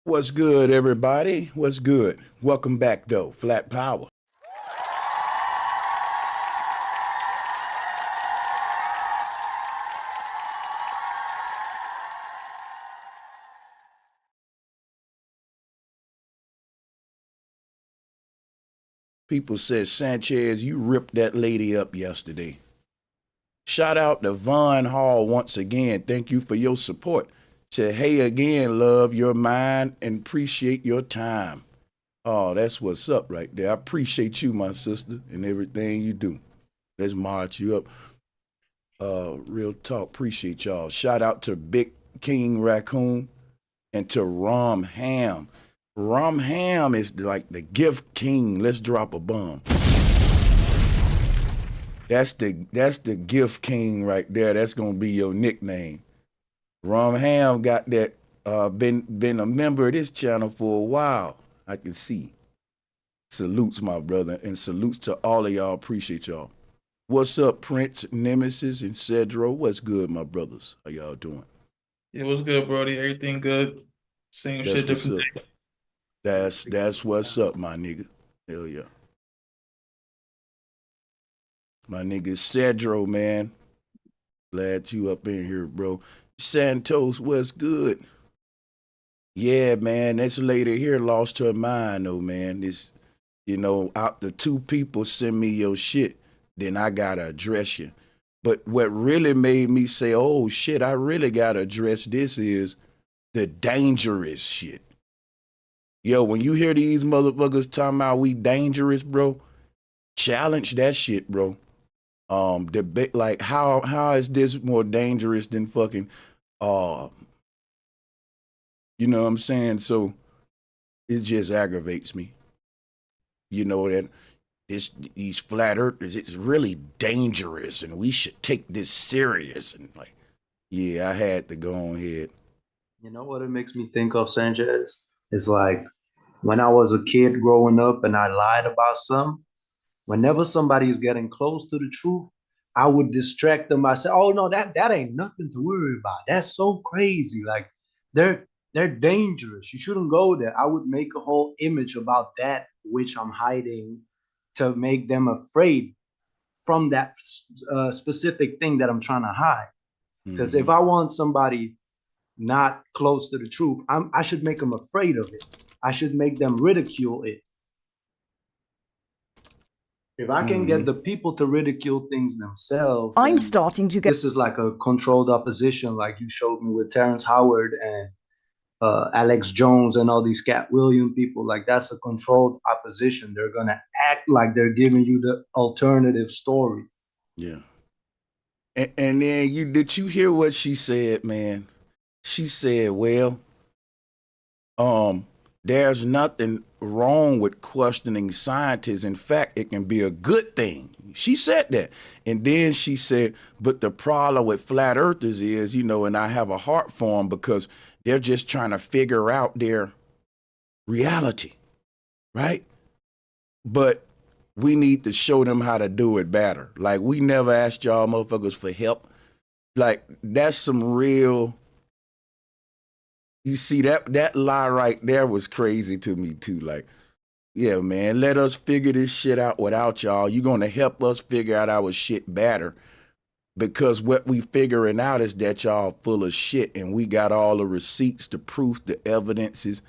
What's good, everybody? What's good? Welcome back, though. Flat Power. People said, Sanchez, you ripped that lady up yesterday. Shout out to Von Hall once again. Thank you for your support. Said, hey again, love your mind and appreciate your time. Oh, that's what's up right there. I appreciate you, my sister, and everything you do. Let's march you up. Real talk. Appreciate y'all. Shout out to Big King Raccoon and to Rom Ham. Rom Ham is like the gift king. Let's drop a bomb. That's the gift king right there. That's gonna be your nickname. Rom Ham got that. Been a member of this channel for a while. I can see. Salutes, my brother, and salutes to all of y'all. Appreciate y'all. What's up, Prince, Nemesis, and Cedro? What's good, my brothers? How y'all doing? It was good, Brody. Everything good. Same That's shit, what's different up. day. That's what's up, my nigga. Hell yeah. My nigga Cedro, man. Glad you up in here, bro. Santos, what's good? Yeah, man, this lady here lost her mind, though, man. This, out the two people send me your shit, then I gotta address you. But what really made me say, oh shit, I really gotta address this is the dangerous shit. Yo, when you hear these motherfuckers talking about we dangerous, bro, challenge that shit, bro. Debate like how is this more dangerous than fucking uh you know what I'm saying? So it just aggravates me. You know that these flat earthers, it's really dangerous and we should take this serious and like, yeah, I had to go on ahead. You know what it makes me think of, Sanchez? It's like when I was a kid growing up and I lied about something, whenever somebody is getting close to the truth, I would distract them. I say, "Oh no, that ain't nothing to worry about. That's so crazy. Like they're dangerous. You shouldn't go there." I would make a whole image about that which I'm hiding to make them afraid from that specific thing that I'm trying to hide. Because if Mm-hmm. I want somebody not close to the truth, I should make them afraid of it. I should make them ridicule it. If I can Mm-hmm. get the people to ridicule things themselves, I'm then starting to get this is like a controlled opposition, like you showed me with Terrence Howard and Alex Jones and all these Cat William people. Like that's a controlled opposition. They're gonna act like they're giving you the alternative story. Yeah. And then did you hear what she said, man? She said, well, um, there's nothing wrong with questioning scientists. In fact, it can be a good thing. She said that. And then she said, but the problem with flat earthers is, and I have a heart for them because they're just trying to figure out their reality, right? But we need to show them how to do it better. Like, we never asked y'all motherfuckers for help. Like, that's some real. You see that lie right there was crazy to me too. Like, yeah, man, let us figure this shit out without y'all. You're gonna help us figure out our shit better. Because what we figuring out is that y'all full of shit and we got all the receipts, the proof, the evidences.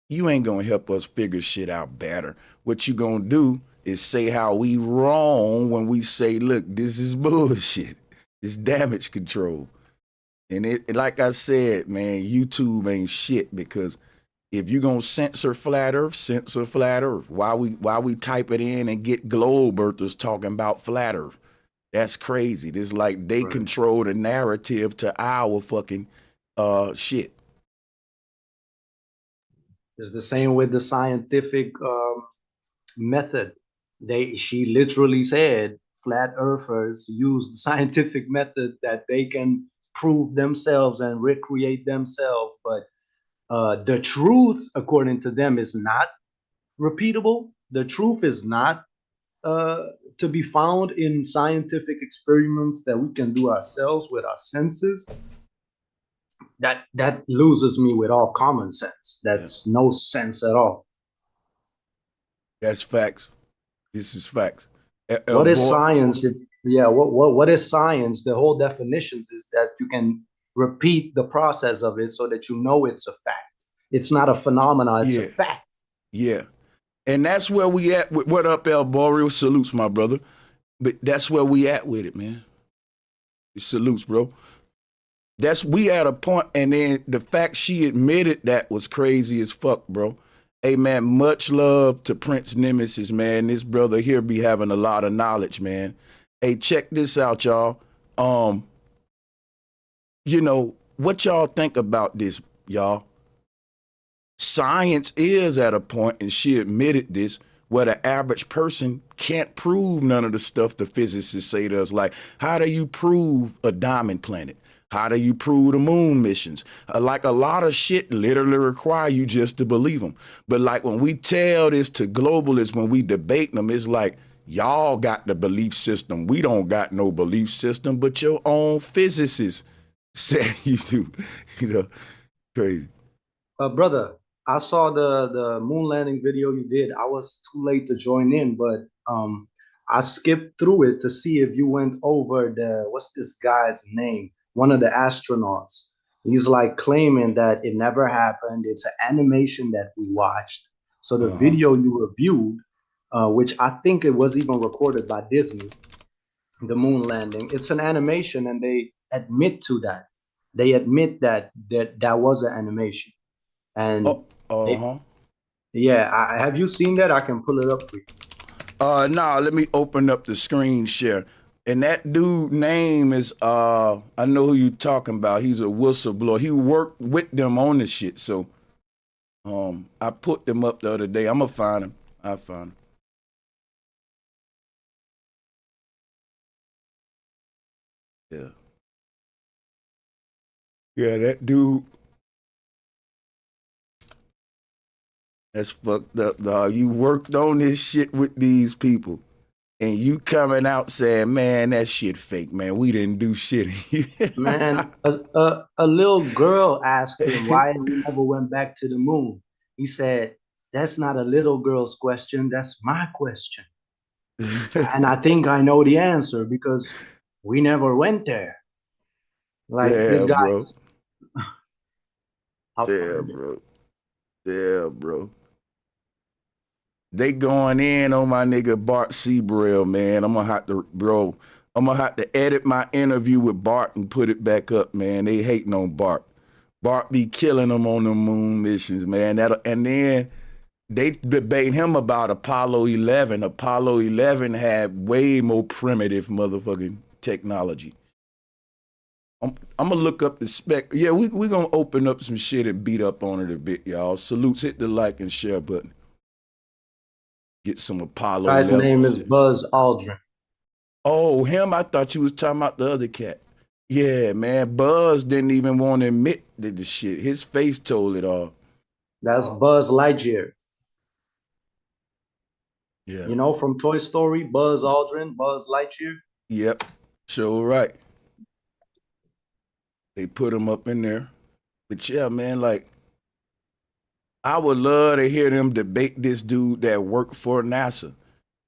You ain't gonna help us figure shit out better. What you gonna do is say how we wrong when we say, look, this is bullshit. It's damage control. And it, like I said, man, YouTube ain't shit because if you're gonna censor flat earth, censor flat earth. Why we type it in and get globe earthers talking about flat earth? That's crazy. This like they Right. control the narrative to our fucking shit. It's the same with the scientific method. She literally said flat earthers use the scientific method that they can prove themselves and recreate themselves, but the truth, according to them, is not repeatable. The truth is not uh, to be found in scientific experiments that we can do ourselves with our senses. that loses me with all common sense. That's no sense at all. That's facts. This is facts. What is Boy, science? What is science? The whole definitions is that you can repeat the process of it so that you know it's a fact. It's not a phenomenon, it's a yeah, fact. yeah. And that's where we at. What up, El Boreal? Salutes, my brother. But that's where we at with it, man. Salutes, bro. We at a point, and then the fact she admitted that was crazy as fuck, bro. Hey, man, much love to Prince Nemesis, man. This brother here be having a lot of knowledge, man. Hey, check this out, y'all. You know, what y'all think about this, y'all? Science is at a point, and she admitted this, where the average person can't prove none of the stuff the physicists say to us. Like, how do you prove a diamond planet? How do you prove the moon missions? Like, a lot of shit literally require you just to believe them. But like, when we tell this to globalists, when we debate them, it's like, y'all got the belief system. We don't got no belief system, but your own physicists say you do. You know, crazy. Brother, I saw the moon landing video you did. I was too late to join in, but I skipped through it to see if you went over what's this guy's name? One of the astronauts. He's like claiming that it never happened. It's an animation that we watched. So the video you reviewed, which I think it was even recorded by Disney, the moon landing, it's an animation, and they admit to that. They admit that was an animation. And have you seen that? I can pull it up for you. Nah, let me open up the screen share. And that dude name is I know who you talking about. He's a whistleblower. He worked with them on this shit. So I put them up the other day. I'm gonna find him. I found him. Yeah. Yeah, that dude. That's fucked up, dog. You worked on this shit with these people, and you coming out saying, man, that shit fake, man. We didn't do shit. Man, a little girl asked him why we never went back to the moon. He said, that's not a little girl's question. That's my question. And I think I know the answer because we never went there. Like, yeah, this bro. guy's. Yeah, bro. Yeah, bro. They going in on my nigga Bart Seabrill, man. I'm gonna have to edit my interview with Bart and put it back up, man. They hating on Bart. Bart be killing them on the moon missions, man. And then they debate him about Apollo 11. Apollo 11 had way more primitive motherfucking technology. I'm gonna look up the spec. Yeah, we gonna open up some shit and beat up on it a bit, y'all. Salutes, hit the like and share button. Get some Apollo. Guy's name is Buzz Aldrin. Oh, him? I thought you was talking about the other cat. Yeah, man. Buzz didn't even want to admit the shit. His face told it all. That's Buzz Lightyear. Yeah. You know, from Toy Story, Buzz Aldrin, Buzz Lightyear. Yep. Sure right. They put him up in there. But yeah, man, like, I would love to hear them debate this dude that worked for NASA.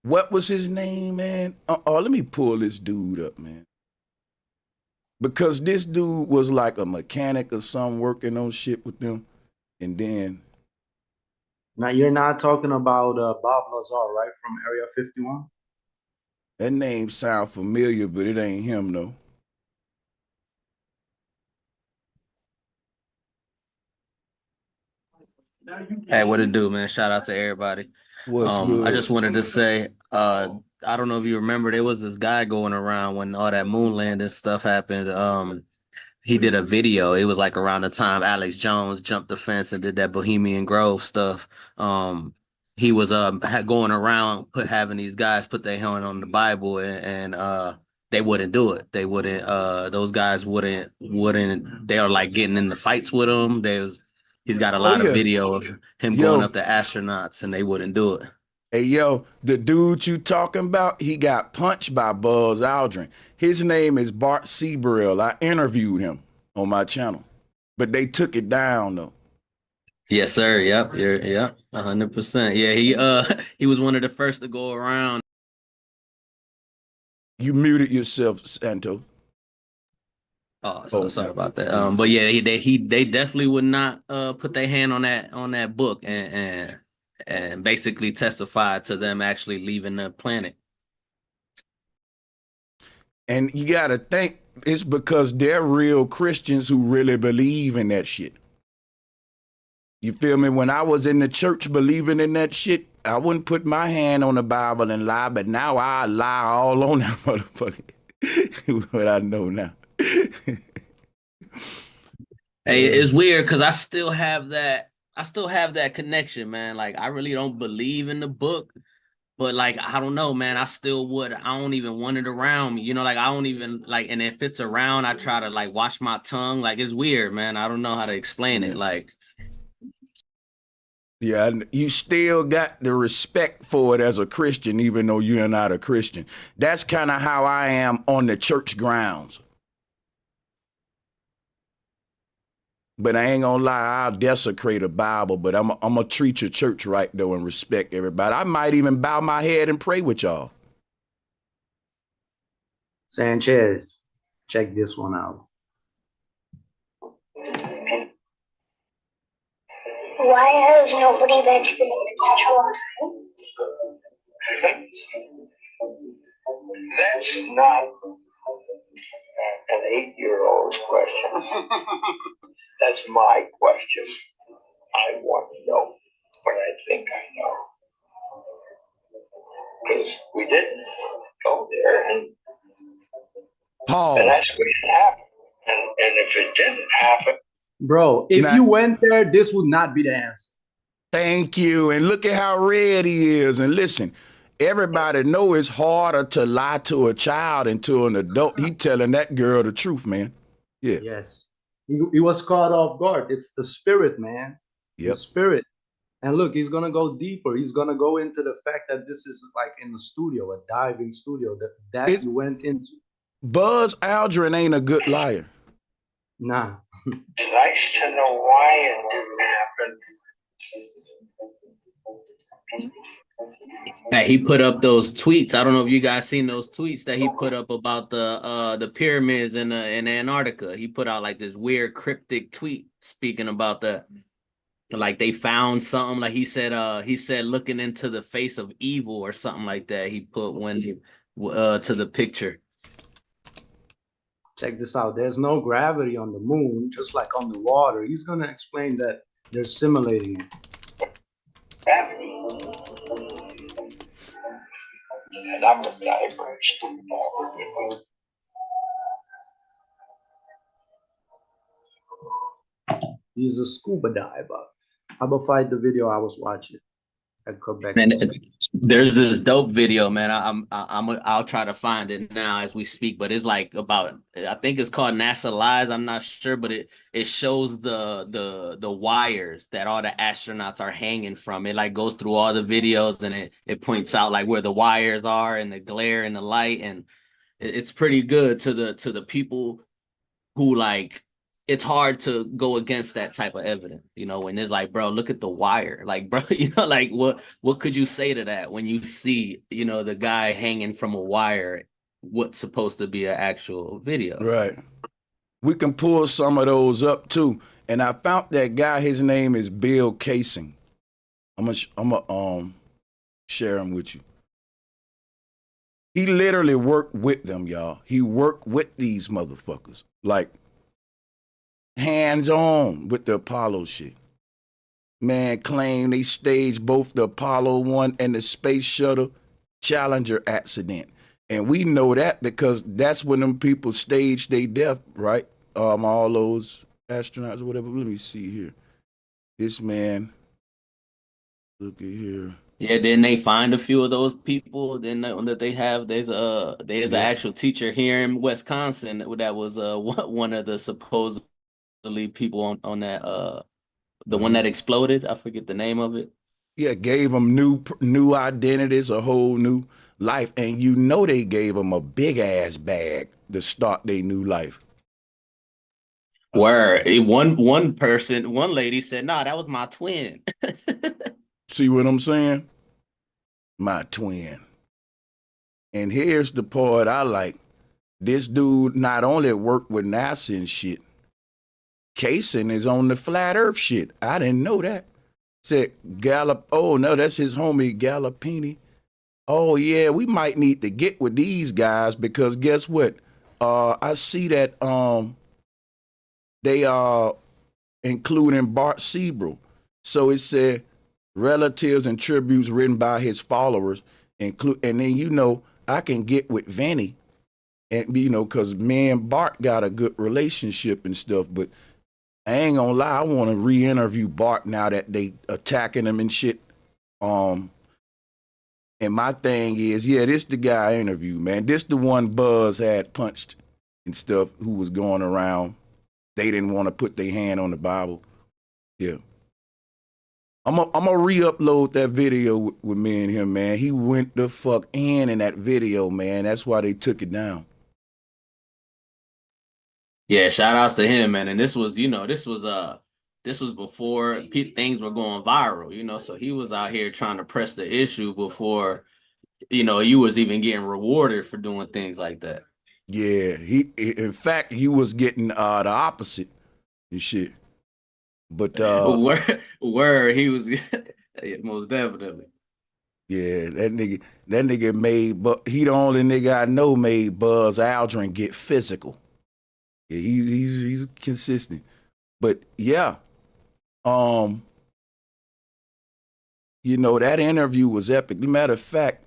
What was his name, man? Let me pull this dude up, man. Because this dude was like a mechanic or something working on shit with them. And then. Now, you're not talking about Bob Lazar, right? From Area 51? That name sound familiar, but it ain't him, though. Hey, what it do, man? Shout out to everybody. What's good? I just wanted to say, I don't know if you remember, there was this guy going around when all that moon landing stuff happened. He did a video. It was like around the time Alex Jones jumped the fence and did that Bohemian Grove stuff. He was going around having these guys put their hand on the Bible and they wouldn't do it. They wouldn't. Those guys wouldn't. They were like getting into fights with him. He's got a lot of video of him going up to astronauts and they wouldn't do it. Hey, yo, the dude you talking about, he got punched by Buzz Aldrin. His name is Bart Seabrill. I interviewed him on my channel. but they took it down though. Yes, sir. Yep. Yep. 100%. Yeah, he was one of the first to go around. You muted yourself, Santo. Oh, so sorry about that. But yeah, they definitely would not put their hand on that book and basically testify to them actually leaving the planet. And you got to think it's because they're real Christians who really believe in that shit. You feel me? When I was in the church believing in that shit, I wouldn't put my hand on the Bible and lie, but now I lie all on that motherfucker. What I know now. Hey, it's weird because I still have that connection, man. Like I really don't believe in the book, but like I don't know, man. I don't even want it around me. You know, like I don't even like, and if it's around, I try to like wash my tongue. Like it's weird, man. I don't know how to explain it. Like, yeah, you still got the respect for it as a Christian, even though you're not a Christian. That's kind of how I am on the church grounds. But I ain't gonna lie, I'll desecrate a Bible, but I'm gonna treat your church right though and respect everybody. I might even bow my head and pray with y'all. Sanchez, check this one out. Why has nobody mentioned its children? That's not an 8-year-old's question. That's my question. I want to know what I think I know. Because we didn't go there, and Pause. that's what happened. And if it didn't happen, bro, if you went there, this would not be the answer. Thank you. And look at how red he is. And listen, everybody know it's harder to lie to a child than to an adult. He telling that girl the truth, man. Yeah. Yes. He was caught off guard. It's the spirit, man. Yep. The spirit. And look, he's going to go deeper. He's going to go into the fact that this is like in the studio, a diving studio that you went into. Buzz Aldrin ain't a good liar. Nah. it's nice to know why it didn't happen. Hey, he put up those tweets. I don't know if you guys seen those tweets that he put up about the pyramids in Antarctica. He put out like this weird cryptic tweet speaking about like they found something. Like he said looking into the face of evil or something like that. He put to the picture. Check this out. There's no gravity on the moon, just like on the water. He's going to explain that they're simulating it. Gravity. And I'm a diver student. He's a scuba diver. How about find the video I was watching? I'd come back. Man, there's this dope video, man. I'll try to find it now as we speak. But it's like about, I think it's called NASA Lies. I'm not sure, but it shows the wires that all the astronauts are hanging from. It like goes through all the videos and it points out like where the wires are and the glare and the light, and it's pretty good to the people who like. It's hard to go against that type of evidence, you know, when it's like, bro, look at the wire. Like, bro, you know, like what could you say to that when you see, you know, the guy hanging from a wire, what's supposed to be an actual video? Right. We can pull some of those up too. And I found that guy, his name is Bill Casing. I'm gonna share him with you. He literally worked with them, y'all. He worked with these motherfuckers. Like, hands-on with the Apollo shit. Man, claim they staged both the Apollo 1 and the Space Shuttle Challenger accident. And we know that because that's when them people staged their death, right? All those astronauts or whatever. Let me see here. This man, look at here. Yeah, didn't they find a few of those people? Then that they have, there's an actual teacher here in Wisconsin that was one of the supposed people on that the one that exploded. I forget the name of it. Yeah, gave them new identities, a whole new life, and you know they gave them a big ass bag to start their new life. Where one lady said, "Nah, that was my twin." See what I'm saying? My twin. And here's the part I like. This dude not only worked with NASA and shit, Kaysen is on the flat earth shit. I didn't know that. Said Gallup, oh no, that's his homie Gallipini. Oh yeah, we might need to get with these guys because guess what? I see that they are including Bart Siebel. So it said relatives and tributes written by his followers, and then I can get with Vanny, and because me and Bart got a good relationship and stuff. But I ain't gonna lie, I want to re-interview Bart now that they attacking him and shit. And my thing is, yeah, this the guy I interviewed, man. This the one Buzz had punched and stuff, who was going around. They didn't want to put their hand on the Bible. Yeah. I'm gonna re-upload that video with me and him, man. He went the fuck in that video, man. That's why they took it down. Yeah, shout outs to him, man. And this was before things were going viral, so he was out here trying to press the issue before, you was even getting rewarded for doing things like that. Yeah, in fact, you was getting the opposite and shit. But where he was yeah, most definitely. Yeah, that nigga made, but he the only nigga I know made Buzz Aldrin get physical. Yeah, he's consistent. But yeah, that interview was epic. Matter of fact,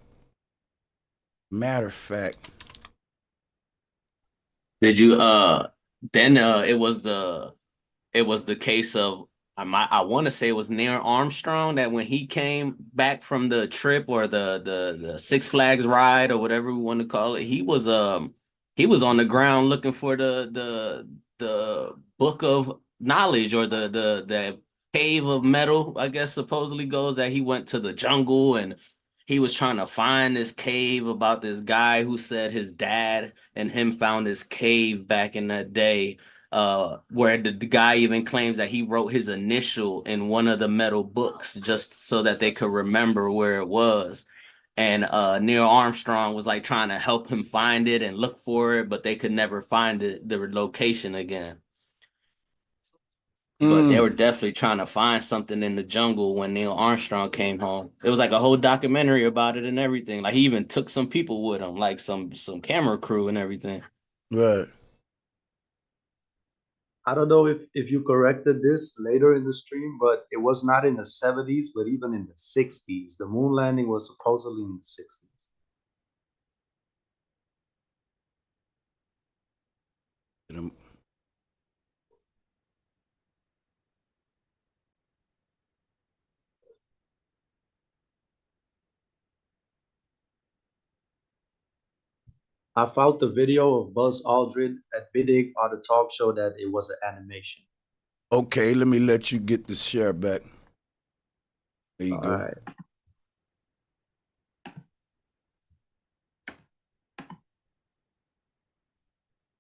did you then it was the case of I want to say it was Neil Armstrong that when he came back from the trip or the Six Flags ride or whatever we want to call it, he was on the ground looking for the book of knowledge or the cave of metal, I guess supposedly goes, that he went to the jungle and he was trying to find this cave about this guy who said his dad and him found this cave back in that day, where the guy even claims that he wrote his initial in one of the metal books just so that they could remember where it was. And Neil Armstrong was like trying to help him find it and look for it, but they could never find the location again. But they were definitely trying to find something in the jungle when Neil Armstrong came home. It was like a whole documentary about it and everything. Like he even took some people with him, like some camera crew and everything. Right. I don't know if you corrected this later in the stream, but it was not in the 70s, but even in the 60s. The moon landing was supposedly in the 60s. I found the video of Buzz Aldrin admitting on the talk show that it was an animation. Okay, let me let you get the share back. There you go. All right.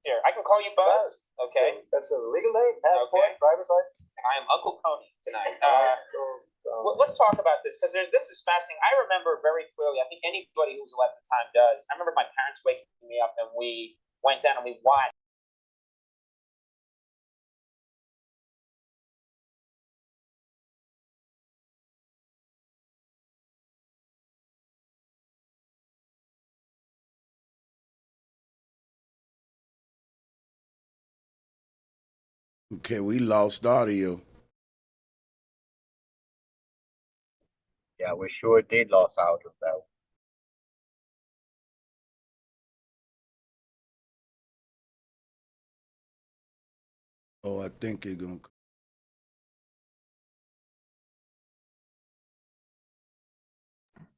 Here, I can call you Buzz. Okay. That's a legal name, passport, driver's license. I am Uncle Coney tonight. Let's talk about this because this is fascinating. I remember very clearly. I think anybody who's alive at the time does. I remember my parents waking me up and we went down and we watched. Okay, we lost audio. Yeah, we sure did lose out of that. Oh, I think it's gonna.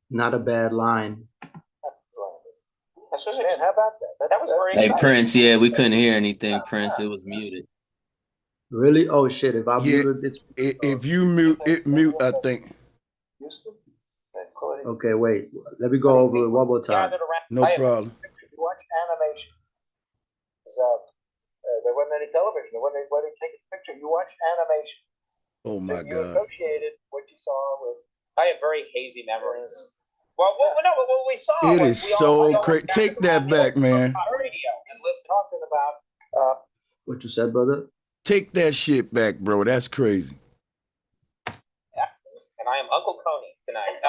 Not a bad line. Man, how about that? That was very Hey exciting. Prince, yeah, we couldn't hear anything, Prince. It was muted. Really? Oh shit! If I muted it, if you mute it, mute. I think. Okay, wait. Let me go over it one more time. No problem. If you watch animation, there wasn't any television. There wasn't anybody taking a picture. You watched animation. Oh So my you God. associated what you saw with. I have very hazy memories. Well, no, but what we saw It was is we all so gathered crazy. Take that around the back, man. radio and listened. Talking about What you said, brother? Take that shit back, bro. That's crazy. Yeah, and I am Uncle Coney tonight.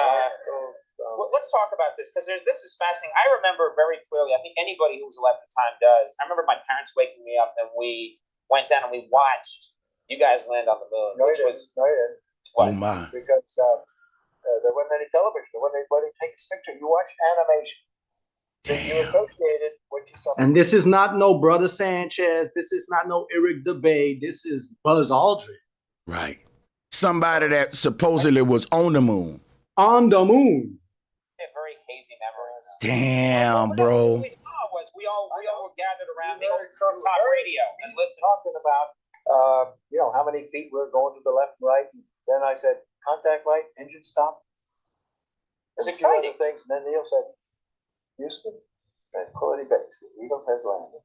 Let's talk about this because this is fascinating. I remember very clearly. I think anybody who was alive at the time does. I remember my parents waking me up and we went down and we watched you guys land on the moon. no, which you was didn't. No, you didn't. Oh my. Because there wasn't any television. There wasn't anybody taking a picture. You watched animation. So you associated what you saw. And this is not no Brother Sanchez. This is not no Eric DeBay. This is Buzz Aldrin. Right. Somebody that supposedly was on the moon. On the moon. I have very hazy memories. Damn, bro. What we saw was we all were gathered around the Very top radio and listened. Talking about how many feet we're going to the left and right. And then I said, contact light, engine stop. It's And a few other exciting. things. And then Neil said, Houston, Tranquility Base, the Eagle has landed.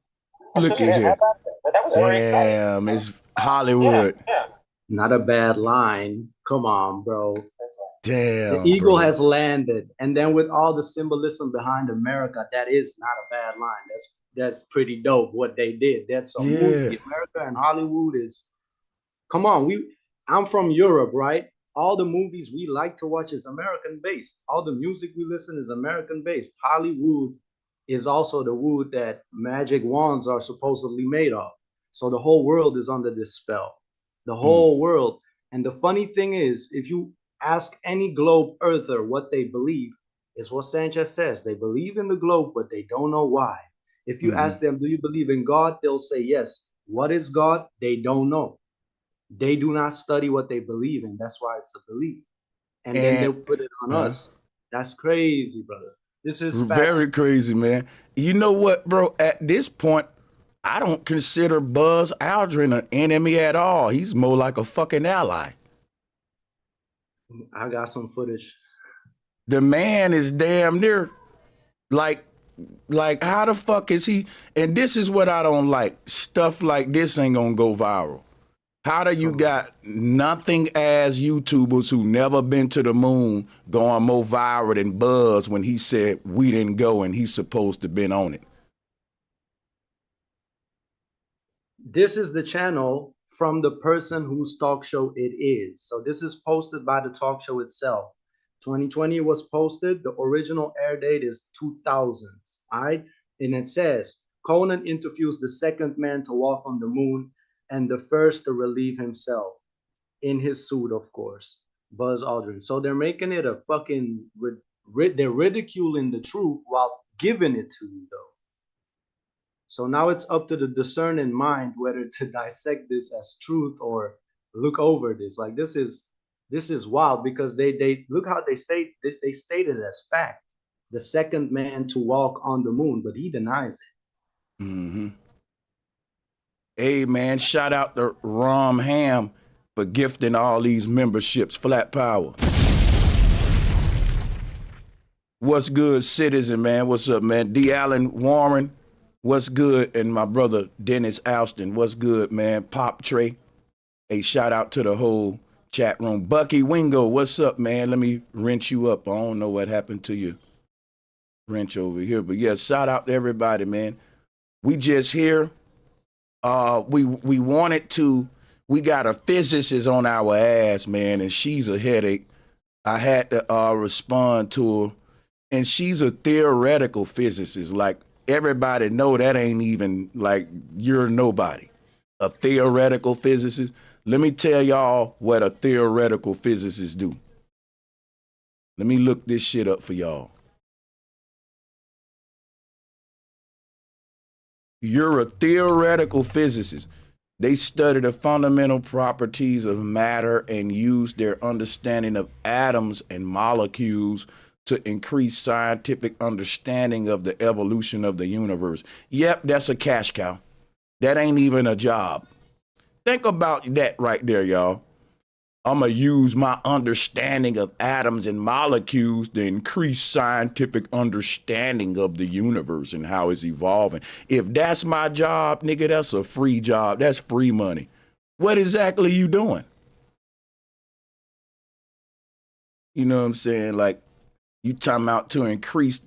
Look at How you. about that? That was very exciting. Damn, it's Hollywood. Yeah. Not a bad line. Come on, bro. That's right. Damn. The eagle bro. has landed. And then with all the symbolism behind America, that is not a bad line. That's pretty dope what they did. That's a movie. America and Hollywood is, come on. I'm from Europe, right? All the movies we like to watch is American based. All the music we listen is American based. Hollywood is also the wood that magic wands are supposedly made of. So the whole world is under this spell. The whole world. And the funny thing is, if you ask any globe earther what they believe, is what Sanchez says. They believe in the globe, but they don't know why. If you ask them, do you believe in God? They'll say yes. What is God? They don't know. They do not study what they believe in. That's why it's a belief. And then they'll put it on us. That's crazy, brother. This is very crazy, man. You know what, bro? At this point, I don't consider Buzz Aldrin an enemy at all. He's more like a fucking ally. I got some footage. The man is damn near like how the fuck is he? And this is what I don't like. Stuff like this ain't gonna go viral. How do you got nothing as YouTubers who never been to the moon going more viral than Buzz when he said we didn't go and he's supposed to been on it? This is the channel from the person whose talk show it is. So this is posted by the talk show itself. 2020 was posted. The original air date is 2000s. All right. And it says Conan interviews the second man to walk on the moon and the first to relieve himself in his suit, of course, Buzz Aldrin. So they're making it a fucking, they're ridiculing the truth while giving it to you, though. So now it's up to the discerning mind whether to dissect this as truth or look over this. Like this is wild because they look how they say this. They stated it as fact. The second man to walk on the moon, but he denies it. Mm-hmm. Hey, man, shout out to Rom Ham for gifting all these memberships. Flat Power. What's good, Citizen, man? What's up, man? D. Allen Warren, what's good? And my brother, Dennis Alston, what's good, man? Pop Trey. Hey, shout out to the whole chat room. Bucky Wingo, what's up, man? Let me wrench you up. I don't know what happened to you. Wrench over here. But yeah, shout out to everybody, man. We just here. We wanted to, we got a physicist on our ass, man, and she's a headache. I had to respond to her, and she's a theoretical physicist. Like, everybody know that ain't even, like, you're nobody. A theoretical physicist. Let me tell y'all what a theoretical physicist do. Let me look this shit up for y'all. You're a theoretical physicist. They study the fundamental properties of matter and use their understanding of atoms and molecules to increase scientific understanding of the evolution of the universe. Yep, that's a cash cow. That ain't even a job. Think about that right there, y'all. I'm going to use my understanding of atoms and molecules to increase scientific understanding of the universe and how it's evolving. If that's my job, nigga, that's a free job. That's free money. What exactly you doing? You know what I'm saying? Like, you talking about to increase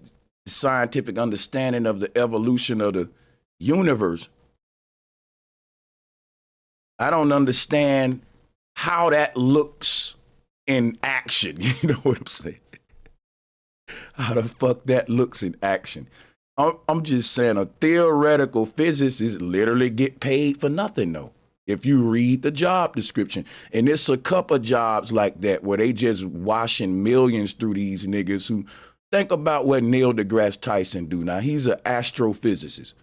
scientific understanding of the evolution of the universe. I don't understand how that looks in action. You know what I'm saying? How the fuck that looks in action. I'm just saying a theoretical physicist literally get paid for nothing though. If you read the job description, and it's a couple jobs like that where they just washing millions through these niggas who think about what Neil deGrasse Tyson do. Now he's an astrophysicist.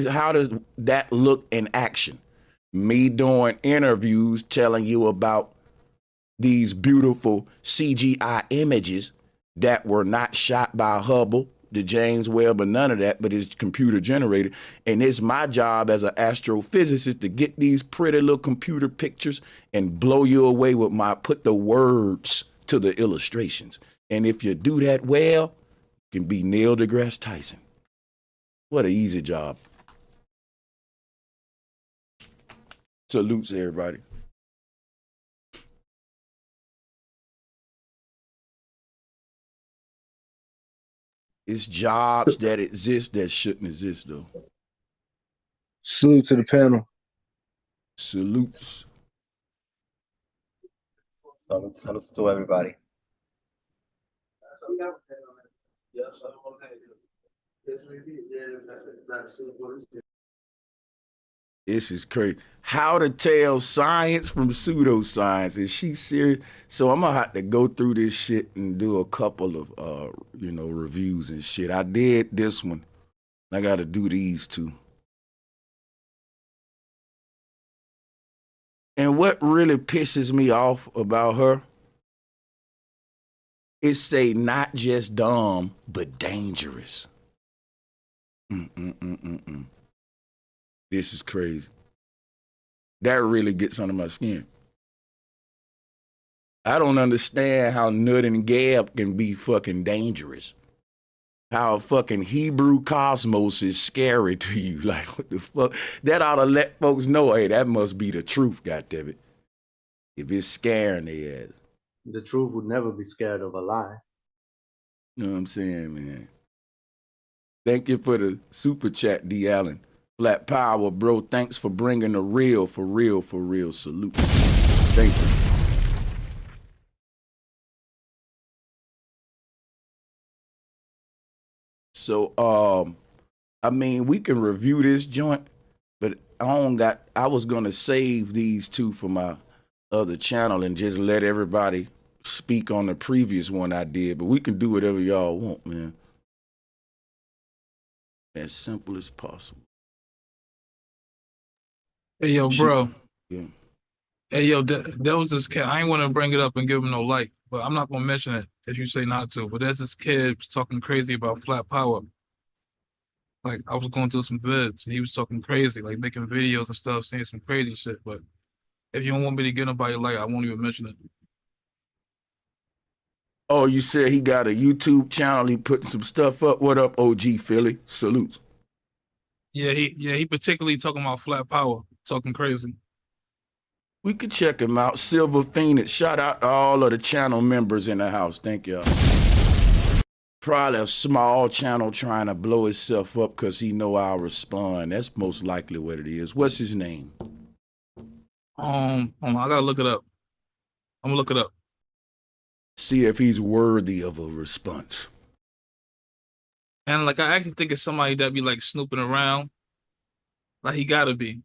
How does that look in action? Me doing interviews telling you about these beautiful CGI images that were not shot by Hubble, the James Webb, or none of that, but it's computer generated. And it's my job as an astrophysicist to get these pretty little computer pictures and blow you away with put the words to the illustrations. And if you do that well, you can be Neil deGrasse Tyson. What an easy job. Salutes everybody. It's jobs that exist that shouldn't exist though. Salute to the panel. Salutes. Salutes to everybody. This is crazy. How to tell science from pseudoscience. Is she serious? So I'm gonna have to go through this shit and do a couple of reviews and shit. I did this one. I gotta do these two. And what really pisses me off about her is say not just dumb, but dangerous. This is crazy. That really gets under my skin. I don't understand how Nut and Gab can be fucking dangerous. How fucking Hebrew cosmos is scary to you. Like, what the fuck? That ought to let folks know, hey, that must be the truth, goddammit. If it's scaring their ass. The truth would never be scared of a lie. You know what I'm saying, man? Thank you for the super chat, D. Allen. Flat power, bro. Thanks for bringing the real, for real salute. Thank you. So, I mean, we can review this joint, but I was going to save these two for my other channel and just let everybody speak on the previous one I did, but we can do whatever y'all want, man. As simple as possible. Hey, yo, bro. Yeah. Hey, yo, there was this kid. I ain't want to bring it up and give him no light, but I'm not going to mention it if you say not to. But there's this kid talking crazy about flat power. Like, I was going through some vids, and he was talking crazy, like making videos and stuff, saying some crazy shit. But if you don't want me to get nobody light, I won't even mention it. Oh, you said he got a YouTube channel. He putting some stuff up. What up, OG Philly? Salutes. Yeah, he particularly talking about flat power, talking crazy. We could check him out. Silver Phoenix. Shout out to all of the channel members in the house. Thank y'all. Probably a small channel trying to blow itself up because he know I'll respond. That's most likely what it is. What's his name? Hold on, I gotta look it up. I'm gonna look it up. See if he's worthy of a response. And like, I actually think it's somebody that be like snooping around. Like, he gotta be.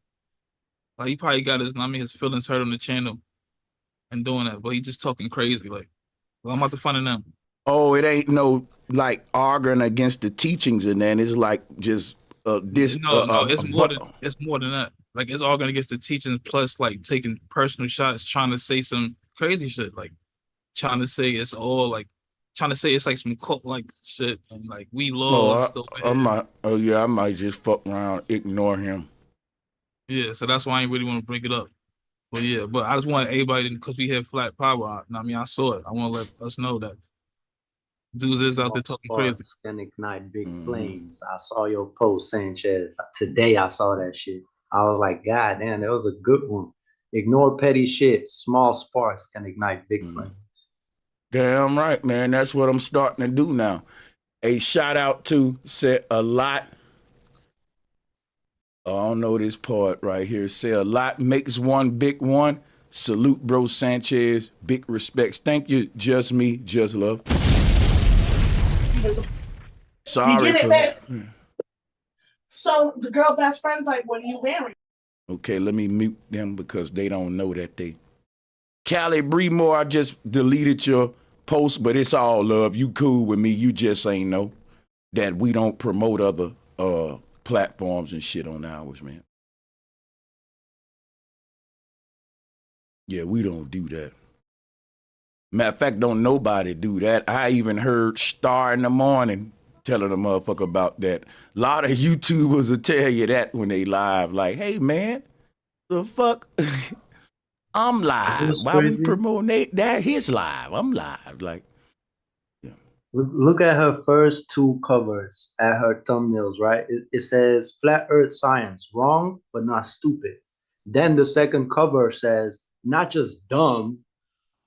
Like, he probably got his feelings hurt on the channel and doing that, but he just talking crazy. Like, well, I'm about to find them. Oh, it ain't no like arguing against the teachings and then it's like just this. No, it's more than that. Like, it's arguing against the teachings plus like taking personal shots, trying to say some crazy shit, like trying to say it's all like trying to say it's like some cult like shit and like we lost. I might just fuck around, ignore him. Yeah, so that's why I ain't really want to bring it up. But yeah, but I just want everybody, because we had flat power. I mean, I saw it. I want to let us know that dudes is out Small there talking crazy. sparks can ignite big Mhm. flames. I saw your post, Sanchez. Today I saw that shit. I was like, God damn, that was a good one. Ignore petty shit. Small sparks can ignite big flames. Damn right, man. That's what I'm starting to do now. A shout out to said a lot. I don't know this part right here. Say a lot makes one big one. Salute, bro Sanchez. Big respects. Thank you, just me, just love. Sorry get it, for babe. So the girl best friend's like, what are you wearing? Okay, let me mute them because they don't know that they. Callie Bremore, I just deleted your post, but it's all love. You cool with me. You just ain't know that we don't promote other platforms and shit on ours, man. Yeah, we don't do that. Matter of fact, don't nobody do that. I even heard Star in the Morning telling a motherfucker about that. A lot of YouTubers will tell you that when they live, like, hey, man, the fuck? I'm live. Why we promoting that? His live. I'm live. Like, yeah. Look at her first two covers at her thumbnails, right? It says Flat Earth Science, wrong, but not stupid. Then the second cover says, not just dumb,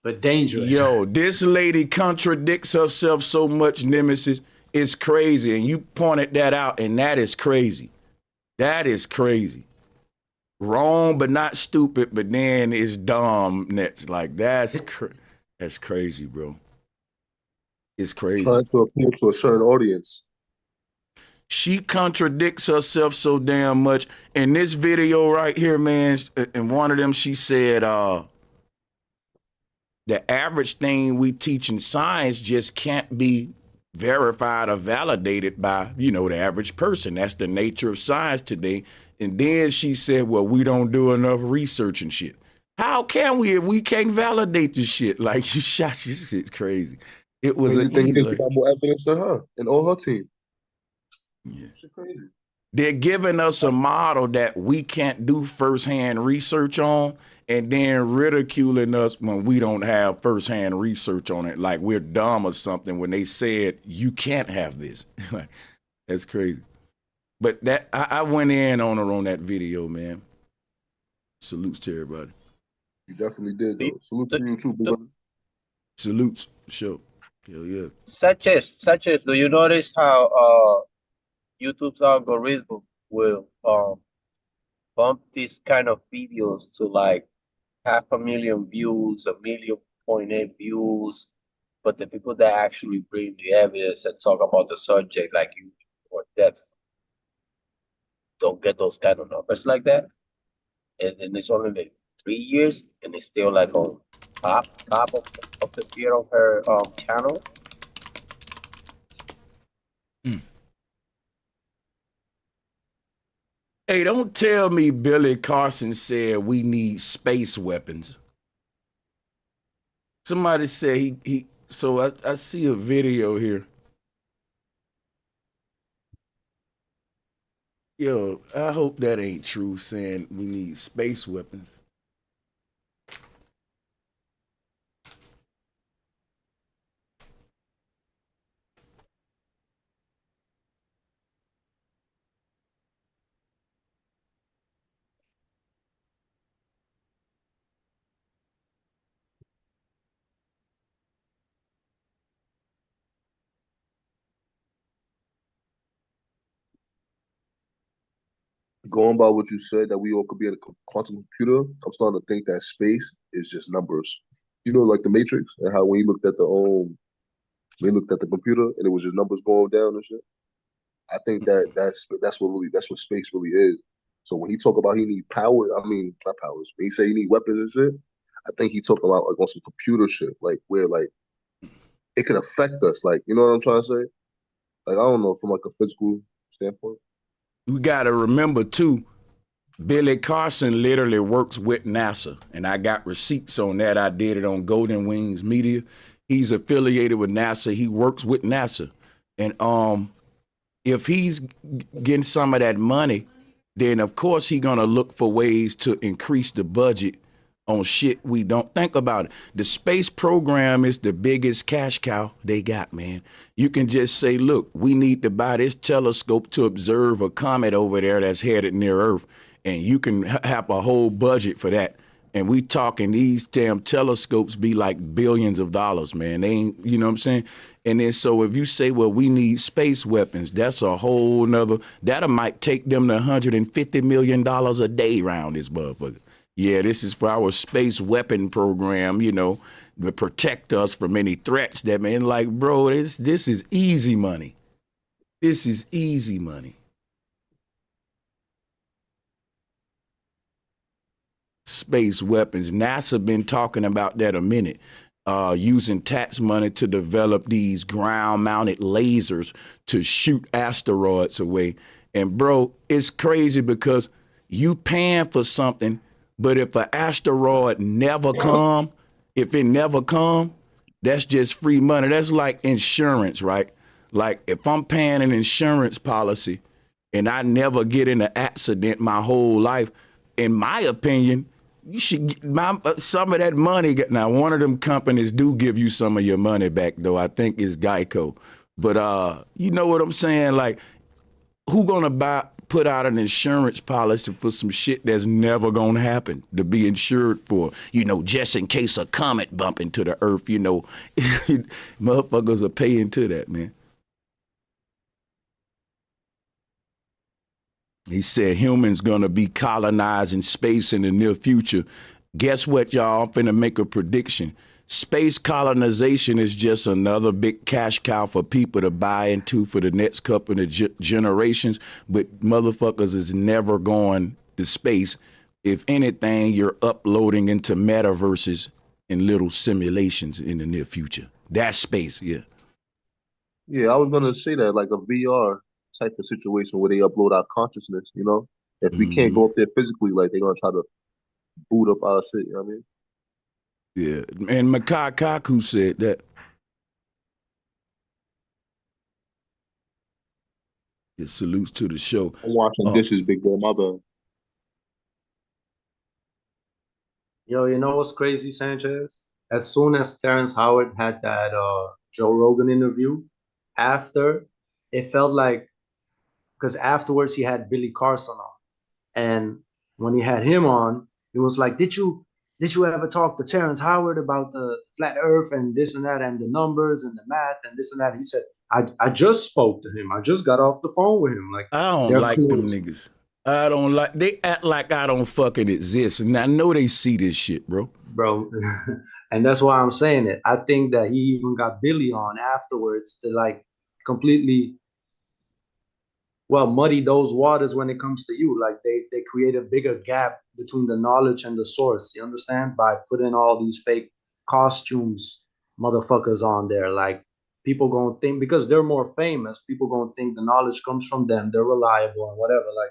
but dangerous. Yo, this lady contradicts herself so much, Nemesis. It's crazy. And you pointed that out, and that is crazy. That is crazy. Wrong, but not stupid, but then it's dumb next. Like, that's crazy, bro. It's crazy. Trying to appeal to a certain audience. She contradicts herself so damn much. In this video right here, man, in one of them, she said, the average thing we teach in science just can't be verified or validated by, the average person. That's the nature of science today. And then she said, well, we don't do enough research and shit. How can we if we can't validate this shit? Like, she shit's crazy. It was an They easy. got more evidence than her and all her team. Yeah. Shit crazy. They're giving us a model that we can't do firsthand research on, and then ridiculing us when we don't have firsthand research on it, like we're dumb or something when they said you can't have this. That's crazy. But that I went in on her on that video, man. Salutes to everybody. You definitely did, though. Salute to you too, brother. Salutes, for sure. Hell yeah. Sanchez, do you notice how YouTube's algorithm will bump these kind of videos to like 500,000 views, 1.8 million views, but the people that actually bring the evidence and talk about the subject, like you or depth, don't get those kind of numbers like that. And it's only like 3 years, and it's still like on top of the tier of her channel. Hey, don't tell me Billy Carson said we need space weapons. Somebody said he so I see a video here. Yo, I hope that ain't true, saying we need space weapons. Going by what you said, that we all could be in a quantum computer, I'm starting to think that space is just numbers. Like the Matrix, and how when you looked at the computer and it was just numbers going down and shit. I think that's what space really is. So when he talk about he need power, I mean not powers. When he say he need weapons and shit, I think he talking about like on some computer shit, like where like it could affect us. Like, you know what I'm trying to say? Like, I don't know, from like a physical standpoint. We got to remember, too, Billy Carson literally works with NASA, and I got receipts on that. I did it on Golden Wings Media. He's affiliated with NASA. He works with NASA. And if he's getting some of that money, then, of course, he's going to look for ways to increase the budget on shit we don't think about it. The space program is the biggest cash cow they got, man. You can just say, look, we need to buy this telescope to observe a comet over there that's headed near Earth, and you can have a whole budget for that. And we talking these damn telescopes be like billions of dollars, man. They ain't, you know what I'm saying? And then so if you say, well, we need space weapons, that's a whole nother, that might take them to $150 million a day round this motherfucker. Yeah, this is for our space weapon program, you know, to protect us from any threats that, man, like, bro, this is easy money. This is easy money. Space weapons. NASA been talking about that a minute, using tax money to develop these ground-mounted lasers to shoot asteroids away. And bro, it's crazy because you paying for something, but if an asteroid never come, if it never come, that's just free money. That's like insurance, right? Like if I'm paying an insurance policy and I never get in an accident my whole life, in my opinion, you should get some of that money. Now, one of them companies do give you some of your money back, though. I think it's Geico. But you know what I'm saying? Like, who gonna put out an insurance policy for some shit that's never gonna happen to be insured for? You know, just in case a comet bump into the Earth. You know, motherfuckers are paying to that, man. He said humans gonna be colonizing space in the near future. Guess what, y'all? I'm finna make a prediction. Space colonization is just another big cash cow for people to buy into for the next couple of generations, but motherfuckers is never going to space. If anything, you're uploading into metaverses and little simulations in the near future. That's space, yeah. Yeah, I was gonna say that, like a VR type of situation where they upload our consciousness, you know? If we can't go up there physically, like they're gonna try to boot up our shit, you know what I mean? Yeah, and Makai Kaku said that. Yeah, salutes to the show. I'm washing dishes, big bro, my bad. Yo, you know what's crazy, Sanchez? As soon as Terrence Howard had that Joe Rogan interview, after, it felt like, because afterwards he had Billy Carson on. And when he had him on, it was like, did you ever talk to Terrence Howard about the flat earth and this and that and the numbers and the math and this and that? He said, I just spoke to him. I just got off the phone with him. Like, I don't like them niggas. I don't like, they act like I don't fucking exist. And I know they see this shit, bro. Bro. And that's why I'm saying it. I think that he even got Billy on afterwards to like completely, well, muddy those waters when it comes to you. Like they create a bigger gap between the knowledge and the source. You understand? By putting all these fake costumes motherfuckers on there. Like people gonna think, because they're more famous, people gonna think the knowledge comes from them. They're reliable and whatever. Like,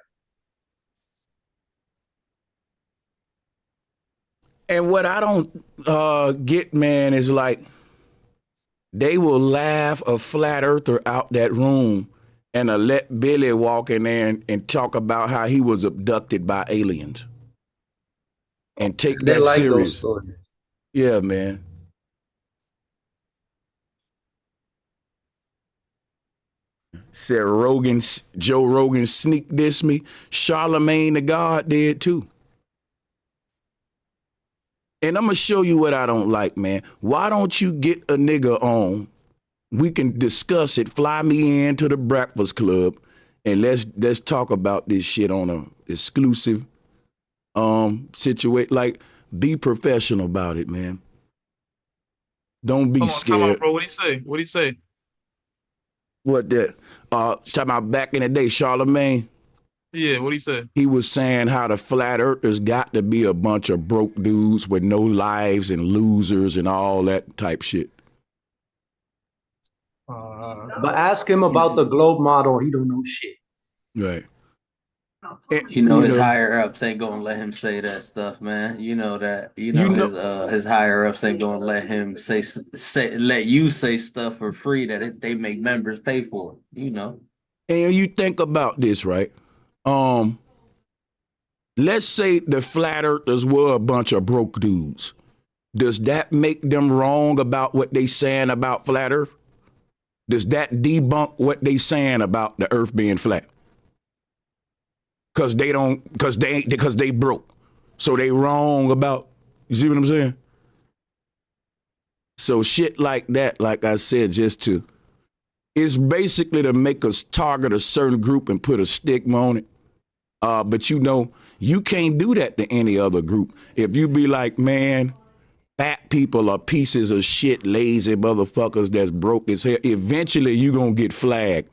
and what I don't get, man, is like they will laugh a flat earther out that room and let Billy walk in there and talk about how he was abducted by aliens and take that like serious. Those stories. Yeah, man. Said Joe Rogan sneak dissed me. Charlemagne the God did too. And I'm gonna show you what I don't like, man. Why don't you get a nigga on? We can discuss it. Fly me into the Breakfast Club, and let's talk about this shit on a exclusive situation. Like, be professional about it, man. Don't be scared. Come on, bro. What do you say? What do you say? What that? Talking about back in the day, Charlemagne. Yeah, what he said? He was saying how the flat earthers got to be a bunch of broke dudes with no lives and losers and all that type shit. But ask him about the globe model. He don't know shit. Right. You know his higher ups ain't gonna let him say that stuff, man. You know that. His higher ups ain't gonna let him let you say stuff for free that they make members pay for. You know. And you think about this, right? let's say the flat earthers were a bunch of broke dudes. Does that make them wrong about what they saying about flat earth? Does that debunk what they saying about the earth being flat? Because they broke. So they wrong about, you see what I'm saying? So shit like that, like I said, it's basically to make us target a certain group and put a stigma on it. But you can't do that to any other group. If you be like, man, fat people are pieces of shit, lazy motherfuckers that's broke as hell, eventually you gonna get flagged.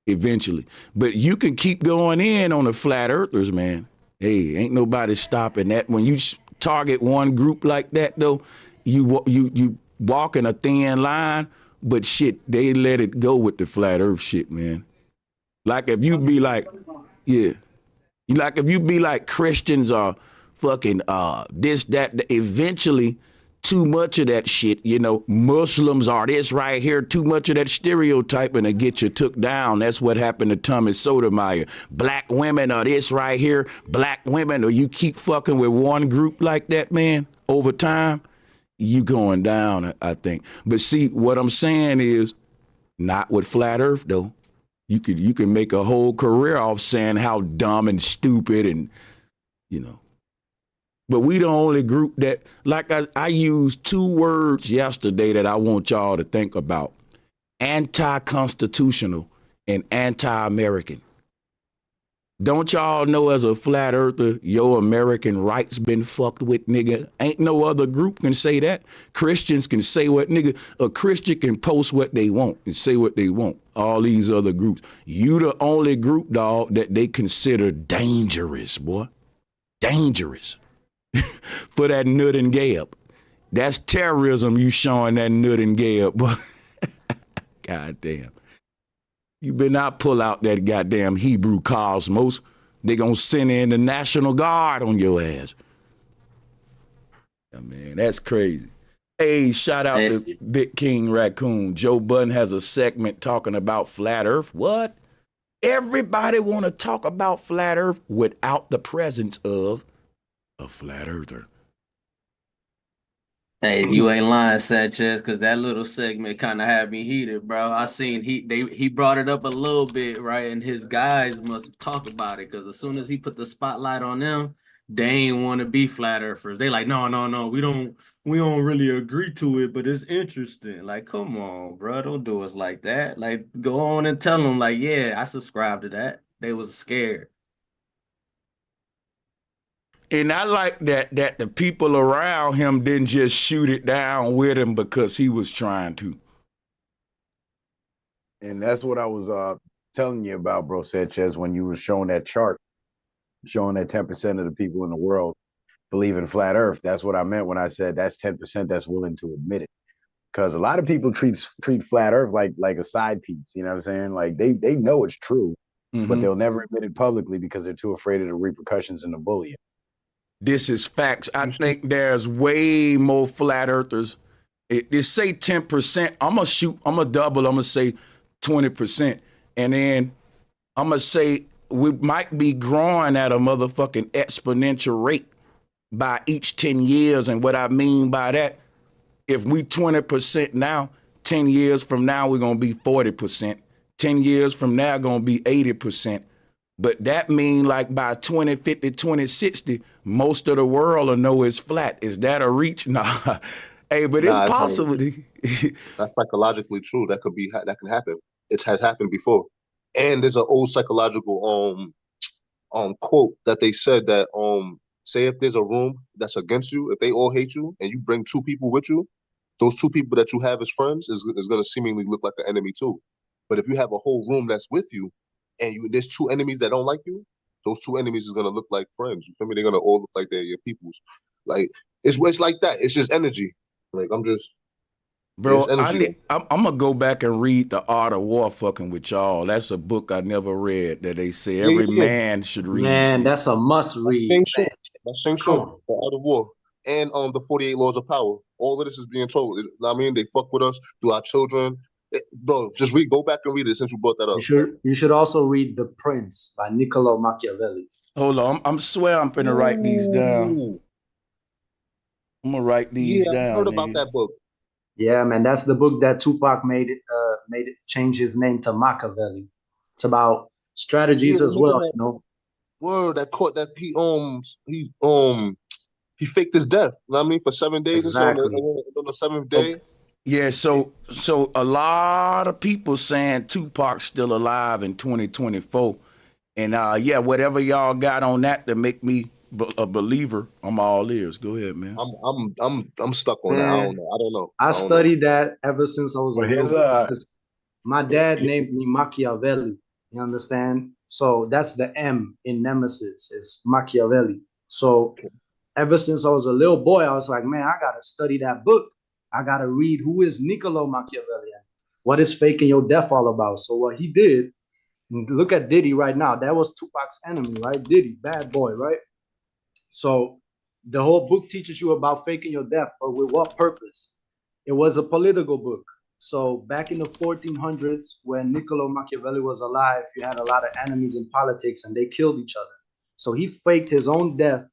Eventually. But you can keep going in on the flat earthers, man. Hey, ain't nobody stopping that. When you target one group like that, though, you walk in a thin line, but shit, they let it go with the flat earth shit, man. Like if you be like, yeah. Like if you be like Christians are fucking this, that, eventually too much of that shit, Muslims are this right here, too much of that stereotyping to get you took down. That's what happened to Thomas Sotomayor. Black women are this right here, black women, or you keep fucking with one group like that, man, over time, you going down, I think. But see, what I'm saying is, not with flat earth, though. You can make a whole career off saying how dumb and stupid and, But we the only group that, like I used 2 words yesterday that I want y'all to think about. Anti-constitutional and anti-American. Don't y'all know as a flat earther, your American rights been fucked with, nigga? Ain't no other group can say that. Christians can say what, nigga, a Christian can post what they want and say what they want. All these other groups. You the only group, dog, that they consider dangerous, boy. Dangerous. For that nut and gab. That's terrorism you showing that nut and gab, boy. God damn. You better not pull out that goddamn Hebrew cosmos. They gonna send in the National Guard on your ass. Yeah, man, that's crazy. Hey, shout out to Big King Raccoon. Joe Budden has a segment talking about flat earth. What? Everybody want to talk about flat earth without the presence of a flat earther. Hey, you ain't lying, Sanchez, because that little segment kind of had me heated, bro. I seen he brought it up a little bit, right? And his guys must talk about it, because as soon as he put the spotlight on them, they ain't want to be flat earthers. They like, no, we don't really agree to it, but it's interesting. Like, come on, bro, don't do us like that. Like, go on and tell them, like, yeah, I subscribe to that. They was scared. And I like that the people around him didn't just shoot it down with him because he was trying to. And that's what I was telling you about, bro, Sanchez, when you were showing that chart, showing that 10% of the people in the world believe in flat earth. That's what I meant when I said that's 10% that's willing to admit it. Because a lot of people treat flat earth like a side piece, you know what I'm saying? Like they know it's true, but they'll never admit it publicly because they're too afraid of the repercussions and the bullying. This is facts. I think there's way more flat earthers. They say 10%. I'm going to double. I'm going to say 20%. And then I'm going to say we might be growing at a motherfucking exponential rate by each 10 years. And what I mean by that, if we 20% now, 10 years from now, we're going to be 40%. 10 years from now, going to be 80%. But that mean like by 2050, 2060, most of the world will know it's flat. Is that a reach? Nah. Hey, but it's possible. That's psychologically true. That can happen. It has happened before. And there's an old psychological quote that they said that say if there's a room that's against you, if they all hate you and you bring 2 people with you, those 2 people that you have as friends is going to seemingly look like an enemy too. But if you have a whole room that's with you, and there's 2 enemies that don't like you, those 2 enemies is gonna look like friends. You feel me? They're gonna all look like they're your peoples. Like it's like that. It's just energy. Like bro. I'm gonna go back and read The Art of War. Fucking with y'all. That's a book I never read that they say every man should read. Man, that's a must read. That's The Art of War, and the 48 Laws of Power. All of this is being told. I mean, they fuck with us, do our children. Bro, go back and read it since you brought that up. You should also read The Prince by Niccolo Machiavelli. Hold on, I'm swear I'm finna write these down. Ooh, I'm gonna write these yeah, I heard down, about nigga. that book. Yeah, man, that's the book that Tupac made it change his name to Machiavelli. It's about Yeah, strategies the as nigga well, that you know. word that caught that he faked his death. You know what I mean, for 7 days and so Exactly. on the seventh Okay. day. Yeah, so a lot of people saying Tupac's still alive in 2024. And yeah, whatever y'all got on that to make me a believer, I'm all ears. Go ahead, man. I'm stuck on that. I don't Man, know. I don't know. I I don't know. studied that ever since I was a Well, little here's kid because my dad named me Machiavelli. You understand? So that's the M in Nemesis. It's Machiavelli. So ever since I was a little boy, I was like, man, I gotta study that book. I gotta read who is Niccolo Machiavelli and what is faking your death all about. So what he did, look at Diddy right now. That was Tupac's enemy, right? Diddy, bad boy, right? So the whole book teaches you about faking your death, but with what purpose? It was a political book. So back in the 1400s, when Niccolo Machiavelli was alive, you had a lot of enemies in politics and they killed each other. So he faked his own death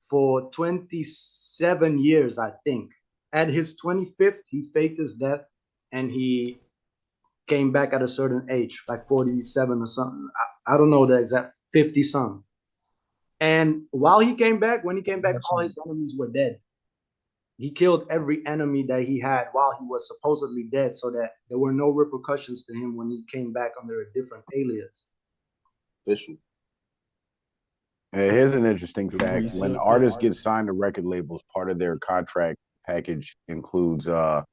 for 27 years, I think. At his 25th, he faked his death and he came back at a certain age, like 47 or something. I don't know the exact 50 something. And while he came back, when he came back, all his enemies were dead. He killed every enemy that he had while he was supposedly dead, so that there were no repercussions to him when he came back under a different alias. Official. Here's an interesting The fact. When precept artists that. get signed to record labels, part of their contract package includes a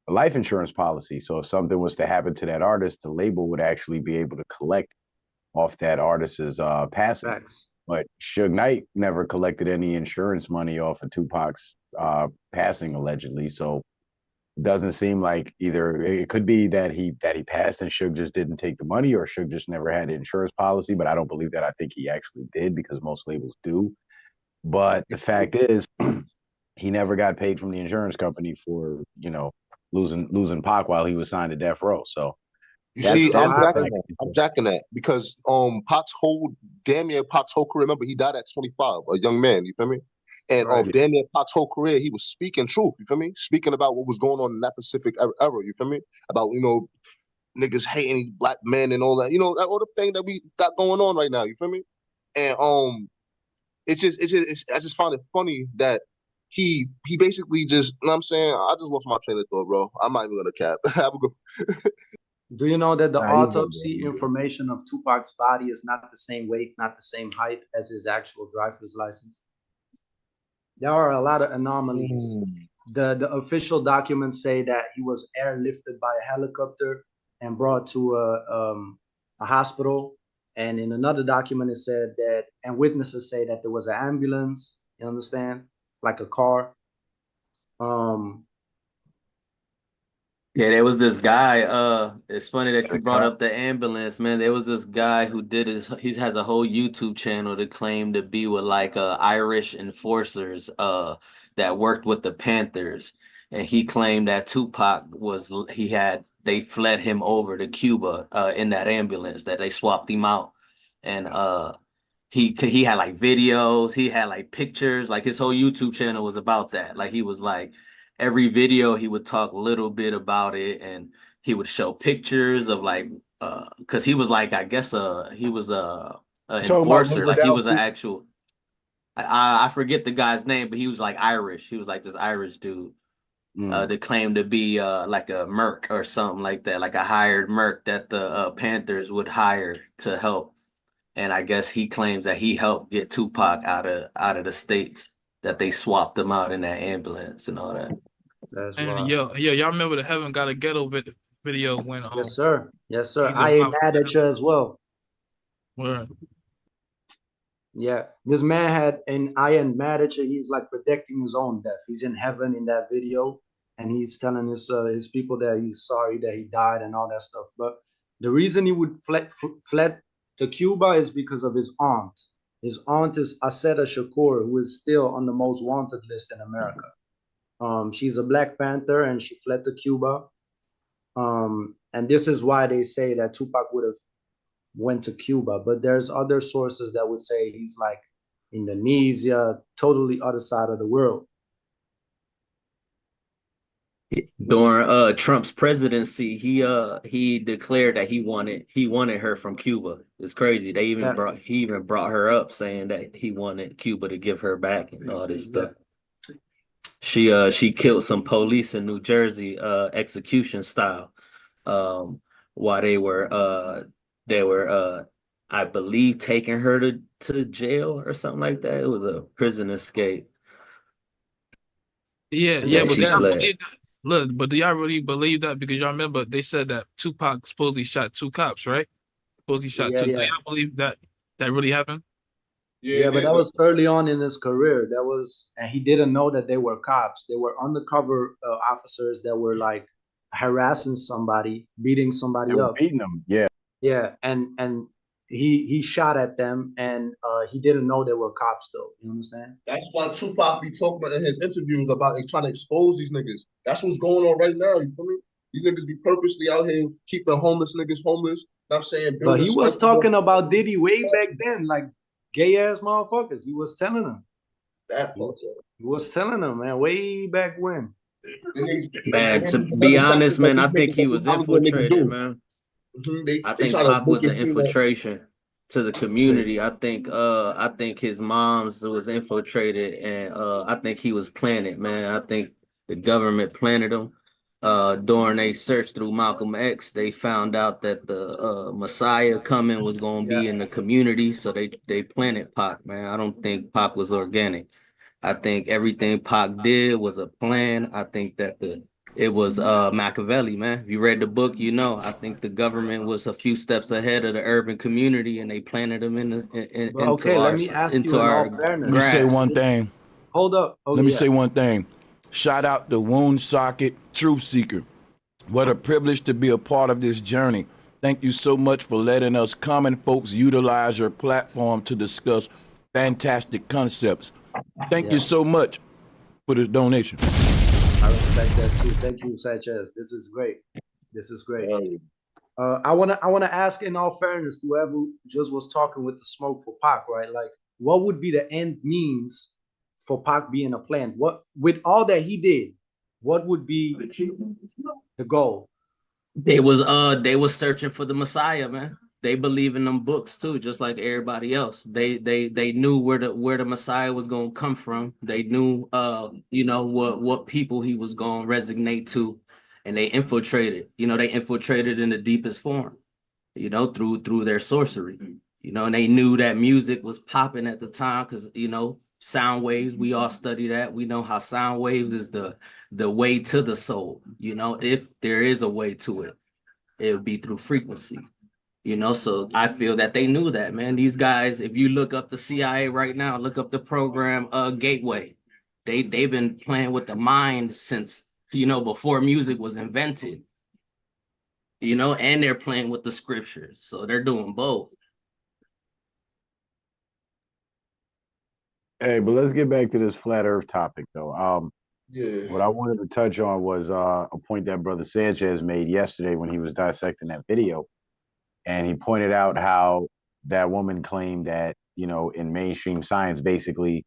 life insurance policy. So if something was to happen to that artist, the label would actually be able to collect off that artist's passing. Facts. But Suge Knight never collected any insurance money off of Tupac's passing, allegedly. So it doesn't seem like either it could be that he passed and Suge just didn't take the money, or Suge just never had an insurance policy. But I don't believe that. I think he actually did, because most labels do. But the fact is, he never got paid from the insurance company for, losing Pac while he was signed to Death Row. So You Yeah, see, so I'm I, jacking that. I'm jacking that because Pac's whole damn near Pac's whole career. Remember, he died at 25, a young man. You feel me? And right. damn near Pac's whole career, he was speaking truth. You feel me? Speaking about what was going on in that Pacific era. You feel me? About niggas hating black men and all that. All the thing that we got going on right now. You feel me? And I just found it funny that he basically just. You know what I'm saying, I just lost my train of thought, bro. I'm not even gonna cap. Have a good. Do you know that the Nah, he's good, autopsy information of Tupac's body is not the same weight, not the same height as his actual driver's license? There are a lot of anomalies. The official documents say that he was airlifted by a helicopter and brought to a hospital. And in another document, it said that, and witnesses say that there was an ambulance. You understand, like a car. Yeah, there was this guy. It's funny that And you a brought cop. up the ambulance, man. There was this guy who he has a whole YouTube channel that claimed to be with like Irish enforcers that worked with the Panthers. And he claimed that Tupac they fled him over to Cuba in that ambulance, that they swapped him out. And he had like videos, he had like pictures, like his whole YouTube channel was about that. Like he was like every video he would talk a little bit about it, and he would show pictures of like because he was like, I guess he was a You talking about enforcer, Liver like he Down was an actual I forget the guy's name, but he was like Irish. He was like this Irish dude that claimed to be like a merc or something like that, like a hired merc that the Panthers would hire to help. And I guess he claims that he helped get Tupac out of the states, that they swapped him out in that ambulance and all that. That's And why. yeah, y'all remember the Heaven Got a Ghetto video when Yes, sir. Yes, sir. he's I in ain't power. mad at you as well. Where Yeah, this man had, and I am mad at you. He's like predicting his own death. He's in heaven in that video, and he's telling his people that he's sorry that he died and all that stuff. But the reason he would fled to Cuba is because of his aunt. His aunt is Aseta Shakur, who is still on the most wanted list in America. She's a Black Panther, and she fled to Cuba. And this is why they say that Tupac would have went to Cuba, but there's other sources that would say he's like Indonesia, totally other side of the world. During Trump's presidency, he declared that he wanted her from Cuba. It's crazy. He even brought her up saying that he wanted Cuba to give her back and all this stuff. She killed some police in New Jersey, execution style, while they were I believe taking her to jail or something like that. It was a prison escape. Yeah, but she fled. Look, but do y'all really believe that? Because y'all remember they said that Tupac supposedly shot 2 cops, right? Supposedly shot 2. Do y'all believe that really happened? Yeah, but that was early on in his career. And he didn't know that they were cops. They were undercover officers that were like harassing somebody, beating somebody up. Beating them, yeah. Yeah, and he shot at them, and he didn't know they were cops though. You understand? That's why Tupac be talking about in his interviews about trying to expose these niggas. That's what's going on right now. You feel me? These niggas be purposely out here keeping homeless niggas homeless. I'm saying, but he was talking about Diddy way back then, like gay ass motherfuckers. He was telling them. He was telling them, man, way back when. Man, to be honest, man, I think he was infiltrated, man. I think Pac was an infiltration to the community. I think his mom's was infiltrated, and I think he was planted, man. I think the government planted him. During a search through Malcolm X, they found out that the Messiah coming was going to be in the community, so they planted Pac, man. I don't think Pac was organic. I think everything Pac did was a plan. I think that it was Machiavelli, man. If you read the book, you know. I think the government was a few steps ahead of the urban community, and they planted them into our. Let me ask you in all fairness. Let me say one thing. Hold up. Let me say one thing. Shout out to Wound Socket Truth Seeker. What a privilege to be a part of this journey. Thank you so much for letting us common folks utilize your platform to discuss fantastic concepts. Thank you so much for this donation. I respect that too. Thank you, Sanchez. This is great. I wanna ask, in all fairness, to whoever just was talking with the smoke for Pac, right? Like, what would be the end means for Pac being a plan? What, with all that he did, what would be the goal? They was searching for the Messiah, man. They believe in them books too, just like everybody else. They knew where the Messiah was gonna come from. They knew what people he was gonna resonate to, and they infiltrated. They infiltrated in the deepest form, through their sorcery. And they knew that music was popping at the time because sound waves. We all study that. We know how sound waves is the way to the soul. If there is a way to it, it would be through frequency. So I feel that they knew that, man. These guys, if you look up the CIA right now, look up the program Gateway. They've been playing with the mind since, before music was invented. And they're playing with the scriptures. So they're doing both. Hey, but let's get back to this flat earth topic though. What I wanted to touch on was a point that Brother Sanchez made yesterday when he was dissecting that video. And he pointed out how that woman claimed that, in mainstream science, basically,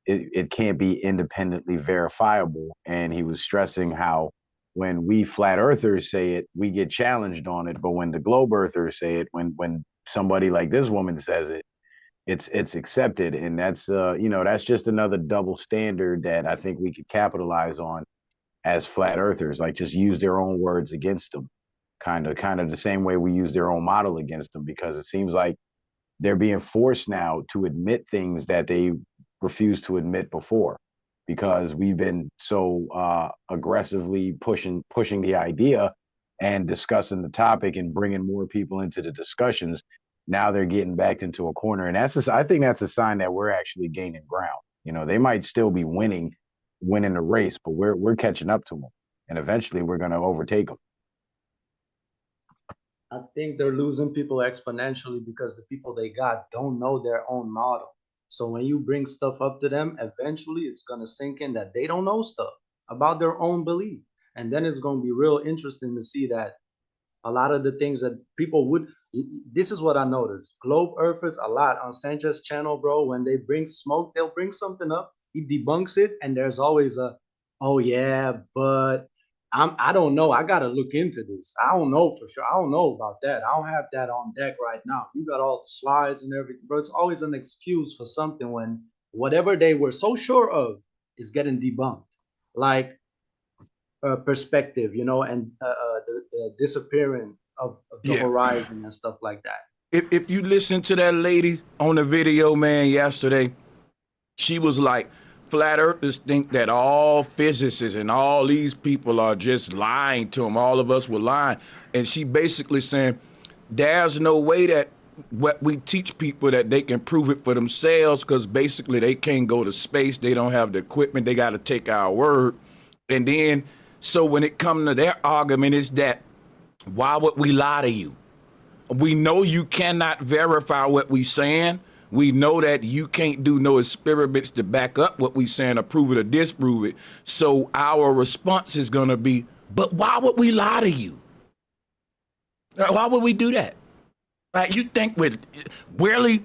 it can't be independently verifiable. And he was stressing how when we flat earthers say it, we get challenged on it. But when the globe earthers say it, when somebody like this woman says it, it's accepted. And that's, that's just another double standard that I think we could capitalize on as flat earthers, like just use their own words against them. Kind of the same way we use their own model against them, because it seems like they're being forced now to admit things that they refused to admit before, because we've been so aggressively pushing the idea and discussing the topic and bringing more people into the discussions. Now they're getting backed into a corner, and I think that's a sign that we're actually gaining ground. They might still be winning the race, but we're catching up to them, and eventually we're going to overtake them. I think they're losing people exponentially because the people they got don't know their own model. So when you bring stuff up to them, eventually it's going to sink in that they don't know stuff about their own belief. And then it's going to be real interesting to see that a lot of the things that people would. This is what I noticed. Globe Earthers a lot on Sanchez's channel, bro. When they bring smoke, they'll bring something up. He debunks it, and there's always a, oh yeah, but I don't know. I gotta look into this. I don't know for sure. I don't know about that. I don't have that on deck right now. You got all the slides and everything, but it's always an excuse for something when whatever they were so sure of is getting debunked. Like perspective, you know, and the disappearing of the horizon and stuff like that. If you listen to that lady on the video, man, yesterday, she was like, flat earthers think that all physicists and all these people are just lying to them. All of us were lying. And she basically saying, there's no way that what we teach people that they can prove it for themselves, because basically they can't go to space. They don't have the equipment. They got to take our word. And then, so when it comes to their argument is that, why would we lie to you? We know you cannot verify what we saying. We know that you can't do no experiments to back up what we saying or prove it or disprove it. So our response is going to be, but why would we lie to you? Why would we do that? Like, you think with really,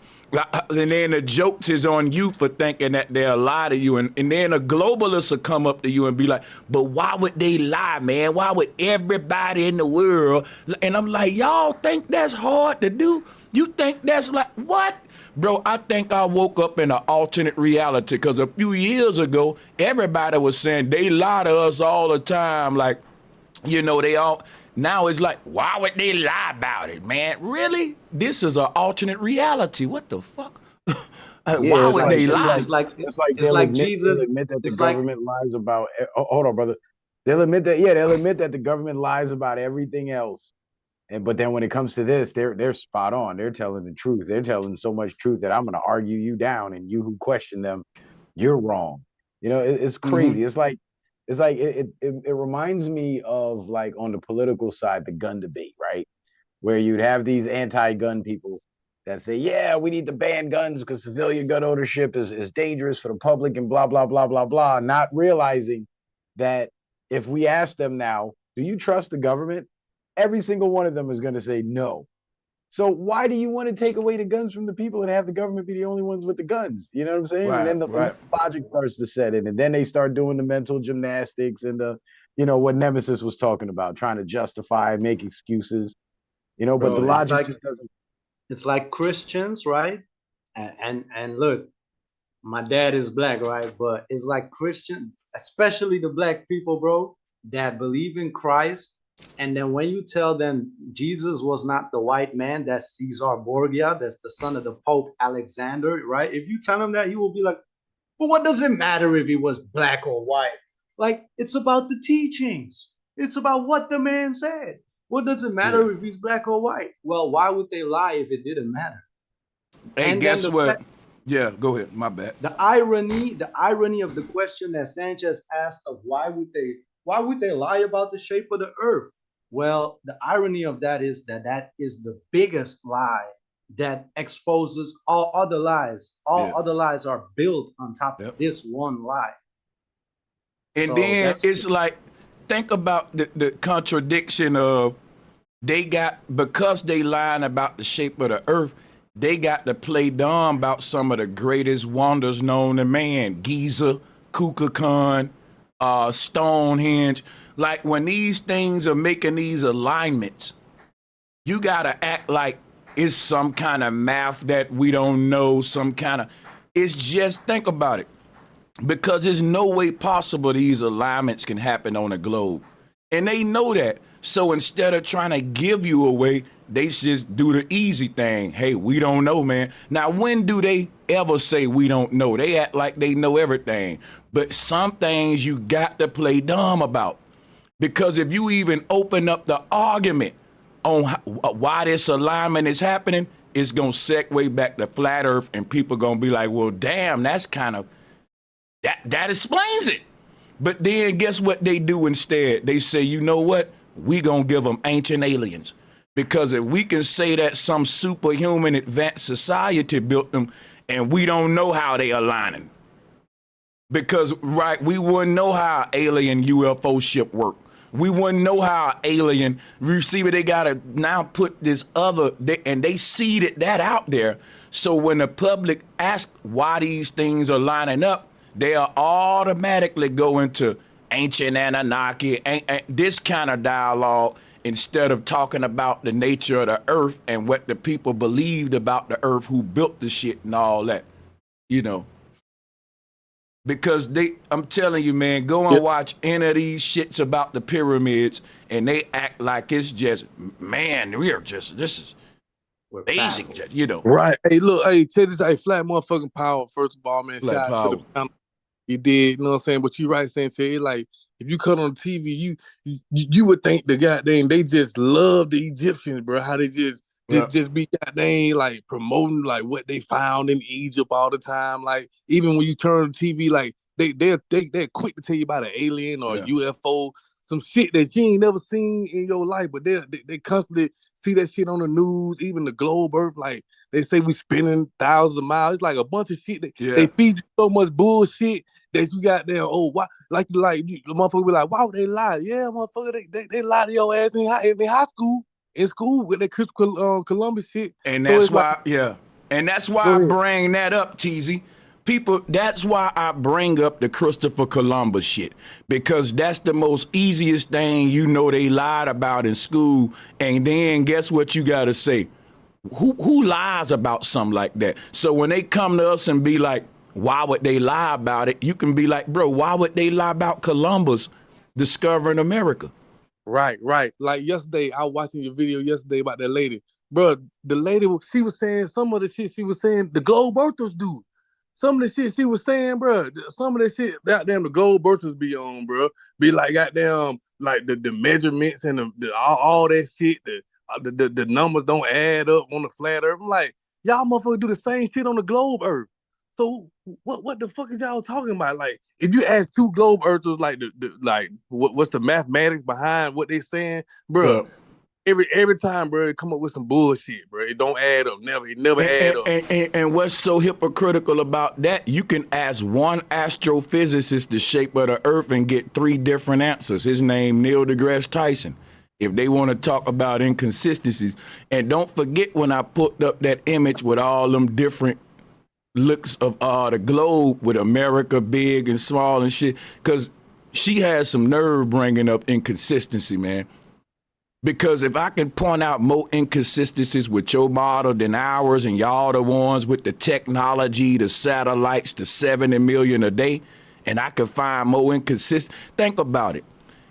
and then the jokes is on you for thinking that they'll lie to you. And then a globalist will come up to you and be like, but why would they lie, man? Why would everybody in the world? And I'm like, y'all think that's hard to do? You think that's like, what? Bro, I think I woke up in an alternate reality, because a few years ago, everybody was saying they lie to us all the time. Like, you know, they all, now it's like, why would they lie about it, man? Really? This is an alternate reality. What the fuck? Why would they lie? It's like Jesus. They'll admit that the government lies about, hold on, brother. They'll admit that, they'll admit that the government lies about everything else. But then when it comes to this, they're spot on. They're telling the truth. They're telling so much truth that I'm going to argue you down, and you who question them, you're wrong. You know, it's crazy. Mm-hmm. It reminds me of, like, on the political side, the gun debate, right? Where you'd have these anti-gun people that say, yeah, we need to ban guns because civilian gun ownership is dangerous for the public and blah, blah, blah, blah, blah, not realizing that if we ask them now, do you trust the government? Every single one of them is going to say no. So why do you want to take away the guns from the people and have the government be the only ones with the guns? You know what I'm saying? Right, and then the logic starts to set in, and then they start doing the mental gymnastics and the, you know, what Nemesis was talking about, trying to justify, make excuses, you know, but the logic just doesn't. It's like Christians, right? And look, my dad is black, right? But it's like Christians, especially the black people, bro, that believe in Christ. And then when you tell them Jesus was not the white man, that's Caesar Borgia, that's the son of the Pope Alexander, right? If you tell him that, he will be like, but what does it matter if he was black or white? Like, it's about the teachings. It's about what the man said. What does it matter if he's black or white? Well, why would they lie if it didn't matter? And guess what? Yeah, go ahead. My bad. The irony of the question that Sanchez asked of why would they lie about the shape of the earth? Well, the irony of that is that is the biggest lie that exposes all other lies. All other lies are built on top of this one lie. And so then it's like, think about the contradiction of because they lying about the shape of the earth, they got to play dumb about some of the greatest wonders known to man. Giza, Kukulkan, Stonehenge. Like, when these things are making these alignments, you got to act like it's some kind of math that we don't know, it's just, think about it. Because there's no way possible these alignments can happen on a globe. And they know that. So instead of trying to give you away, they just do the easy thing. Hey, we don't know, man. Now, when do they ever say we don't know? They act like they know everything. But some things you got to play dumb about. Because if you even open up the argument on why this alignment is happening, it's going to segue back to flat earth, and people going to be like, well, damn, that's kind of, that explains it. But then guess what they do instead? They say, you know what? We going to give them ancient aliens. Because if we can say that some superhuman advanced society built them, and we don't know how they aligning. Because, right, we wouldn't know how alien UFO ship work. We wouldn't know how an alien. You see, but they gotta now put this other, and they seeded that out there. So when the public asks why these things are lining up, they'll automatically go into ancient Anunnaki, this kind of dialogue, instead of talking about the nature of the earth and what the people believed about the earth, who built the shit and all that, you know. Because I'm telling you, man, go and watch any of these shits about the pyramids, and they act like it's just, man, this is amazing, you know. Right. Hey, look, hey, check this out. Hey, flat motherfucking power, first of all, man. Flat Shout out power. to the panel. You did, you know what I'm saying? But you right, saying, like, if you cut on TV, you would think the goddamn, they just love the Egyptians, bro. How they just be goddamn, like, promoting, like, what they found in Egypt all the time. Like, even when you turn on TV, like, they're quick to tell you about an alien or a UFO, some shit that you ain't never seen in your life, but they constantly see that shit on the news, even the globe earth, like, they say we spinning thousands of miles. It's like a bunch of shit. They feed you so much bullshit that you got there. Oh, why? Like the motherfucker be like, why would they lie? Yeah, motherfucker, they lie to your ass in high school, in school with that Christopher Columbus shit. And So that's it's why, like, and that's why I bring that up, TZ. People, that's why I bring up the Christopher Columbus shit, because that's the most easiest thing, you know, they lied about in school. And then guess what you got to say? Who lies about something like that? So when they come to us and be like, why would they lie about it? You can be like, bro, why would they lie about Columbus discovering America? Right. Like yesterday, I was watching your video yesterday about that lady. Bro, the lady, she was saying some of the shit she was saying the globe earthers do. Some of the shit she was saying, bro, some of the shit, goddamn, the globe earthers be on, bro. Be like, goddamn, like the measurements and all that shit, the numbers don't add up on the flat earth. I'm like, y'all motherfuckers do the same shit on the globe earth. So what the fuck is y'all talking about? Like, if you ask two globe earthers, like what's the mathematics behind what they saying, bro? Every time, bro, it come up with some bullshit, bro. It don't add up. It never add up. And what's so hypocritical about that? You can ask one astrophysicist the shape of the earth and get 3 different answers. His name Neil deGrasse Tyson. If they want to talk about inconsistencies, and don't forget when I put up that image with all them different looks of the globe with America big and small and shit, because she has some nerve bringing up inconsistency, man. Because if I can point out more inconsistencies with your model than ours, and y'all the ones with the technology, the satellites, the 70 million a day, and I can find more inconsistencies, think about it.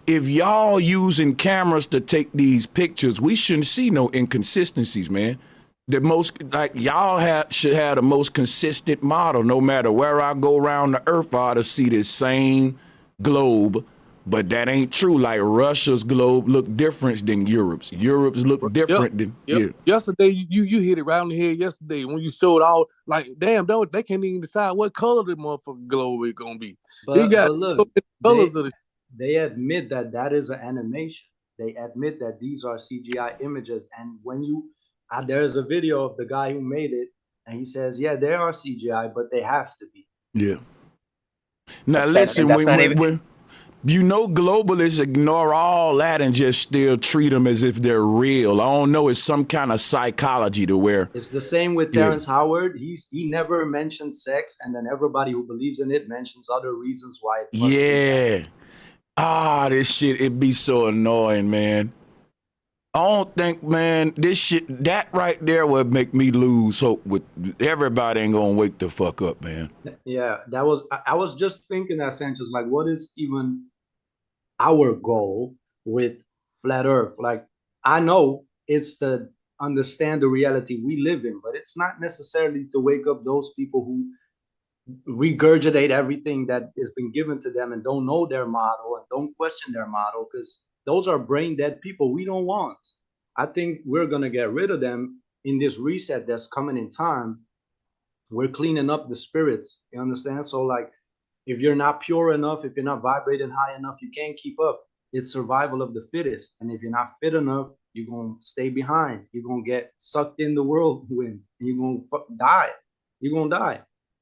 If y'all using cameras to take these pictures, we shouldn't see no inconsistencies, man. The most, like, y'all should have the most consistent model. No matter where I go around the earth, I ought to see this same globe. But that ain't true. Like, Russia's globe look different than Europe's. Europe's look different than Yesterday, you hit it right on the head yesterday when you showed all, like, damn, they can't even decide what color the motherfucking globe is gonna be. But look, they admit that is an animation. They admit that these are CGI images. And when there's a video of the guy who made it, and he says, yeah, they are CGI, but they have to be. Yeah. Now listen, when you know, globalists ignore all that and just still treat them as if they're real. I don't know. It's some kind of psychology to where it's the same with Terrence Howard. He never mentioned sex, and then everybody who believes in it mentions other reasons why it must be that. This shit, it be so annoying, man. I don't think, man, this shit, that right there would make me lose hope with everybody ain't gonna wake the fuck up, man. Yeah, I was just thinking that, Sanchez, like, what is even our goal with flat earth? Like, I know it's to understand the reality we live in, but it's not necessarily to wake up those people who regurgitate everything that has been given to them and don't know their model and don't question their model, because those are brain dead people we don't want. I think we're gonna get rid of them in this reset that's coming in time. We're cleaning up the spirits, you understand? So, like, if you're not pure enough, if you're not vibrating high enough, you can't keep up. It's survival of the fittest. And if you're not fit enough, you're going to stay behind. You're going to get sucked in the whirlwind, and you're going to die. You're going to die.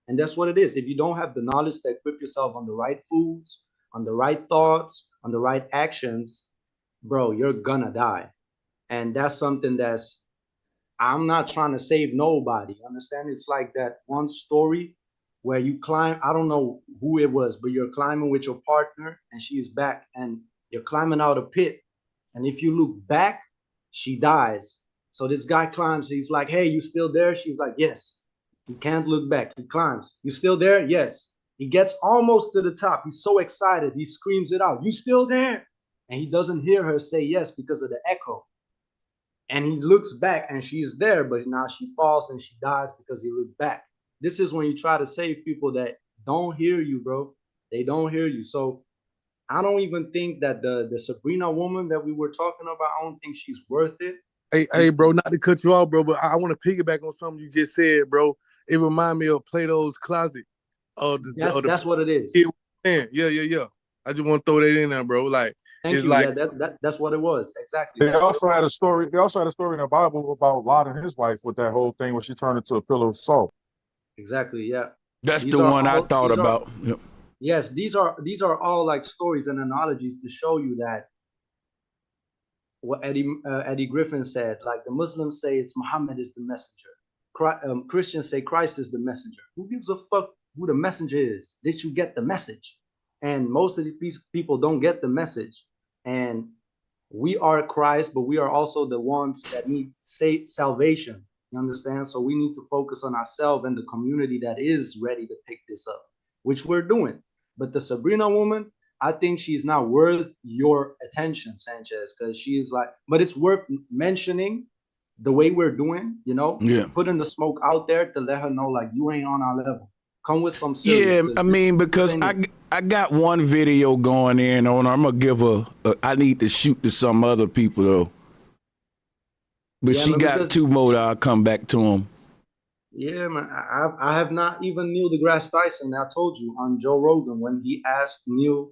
And that's what it is. If you don't have the knowledge to equip yourself on the right foods, on the right thoughts, on the right actions, bro, you're gonna die. And that's something that's, I'm not trying to save nobody. Understand? It's like that one story where you climb, I don't know who it was, but you're climbing with your partner and she's back and you're climbing out a pit. And if you look back, she dies. So this guy climbs, he's like, hey, you still there? She's like, yes. He can't look back. He climbs. You still there? Yes. He gets almost to the top. He's so excited. He screams it out. You still there? And he doesn't hear her say yes because of the echo. And he looks back and she's there, but now she falls and she dies because he looked back. This is when you try to save people that don't hear you, bro. They don't hear you. So I don't even think that the Sabrina woman that we were talking about, I don't think she's worth it. Hey, bro, not to cut you off, bro, but I want to piggyback on something you just said, bro. It reminds me of Plato's Closet. That's what it is. Yeah. I just want to throw that in there, bro. Like, Thank it's you. like, Yeah, that's what it was. Exactly. They also had a story. They also had a story in the Bible about Lot and his wife with that whole thing where she turned into a pillar of salt. Exactly. Yeah. That's the one I thought about. Yep. Yes, these are all like stories and analogies to show you that what Eddie Griffin said. Like the Muslims say it's Muhammad is the messenger. Christians say Christ is the messenger. Who gives a fuck who the messenger is? Did you get the message? And most of these people don't get the message. And we are Christ, but we are also the ones that need salvation. You understand? So we need to focus on ourselves and the community that is ready to pick this up, which we're doing. But the Sabrina woman, I think she's not worth your attention, Sanchez, because she is like, but it's worth mentioning the way we're doing, you know, putting the smoke out there to let her know, like, you ain't on our level. Come with some serious. Yeah, I mean, because I got one video going in on. I'm gonna give I need to shoot to some other people though. But she got two more that I'll come back to them. Yeah, man. I have not even Neil deGrasse Tyson. I told you on Joe Rogan when he asked Neil,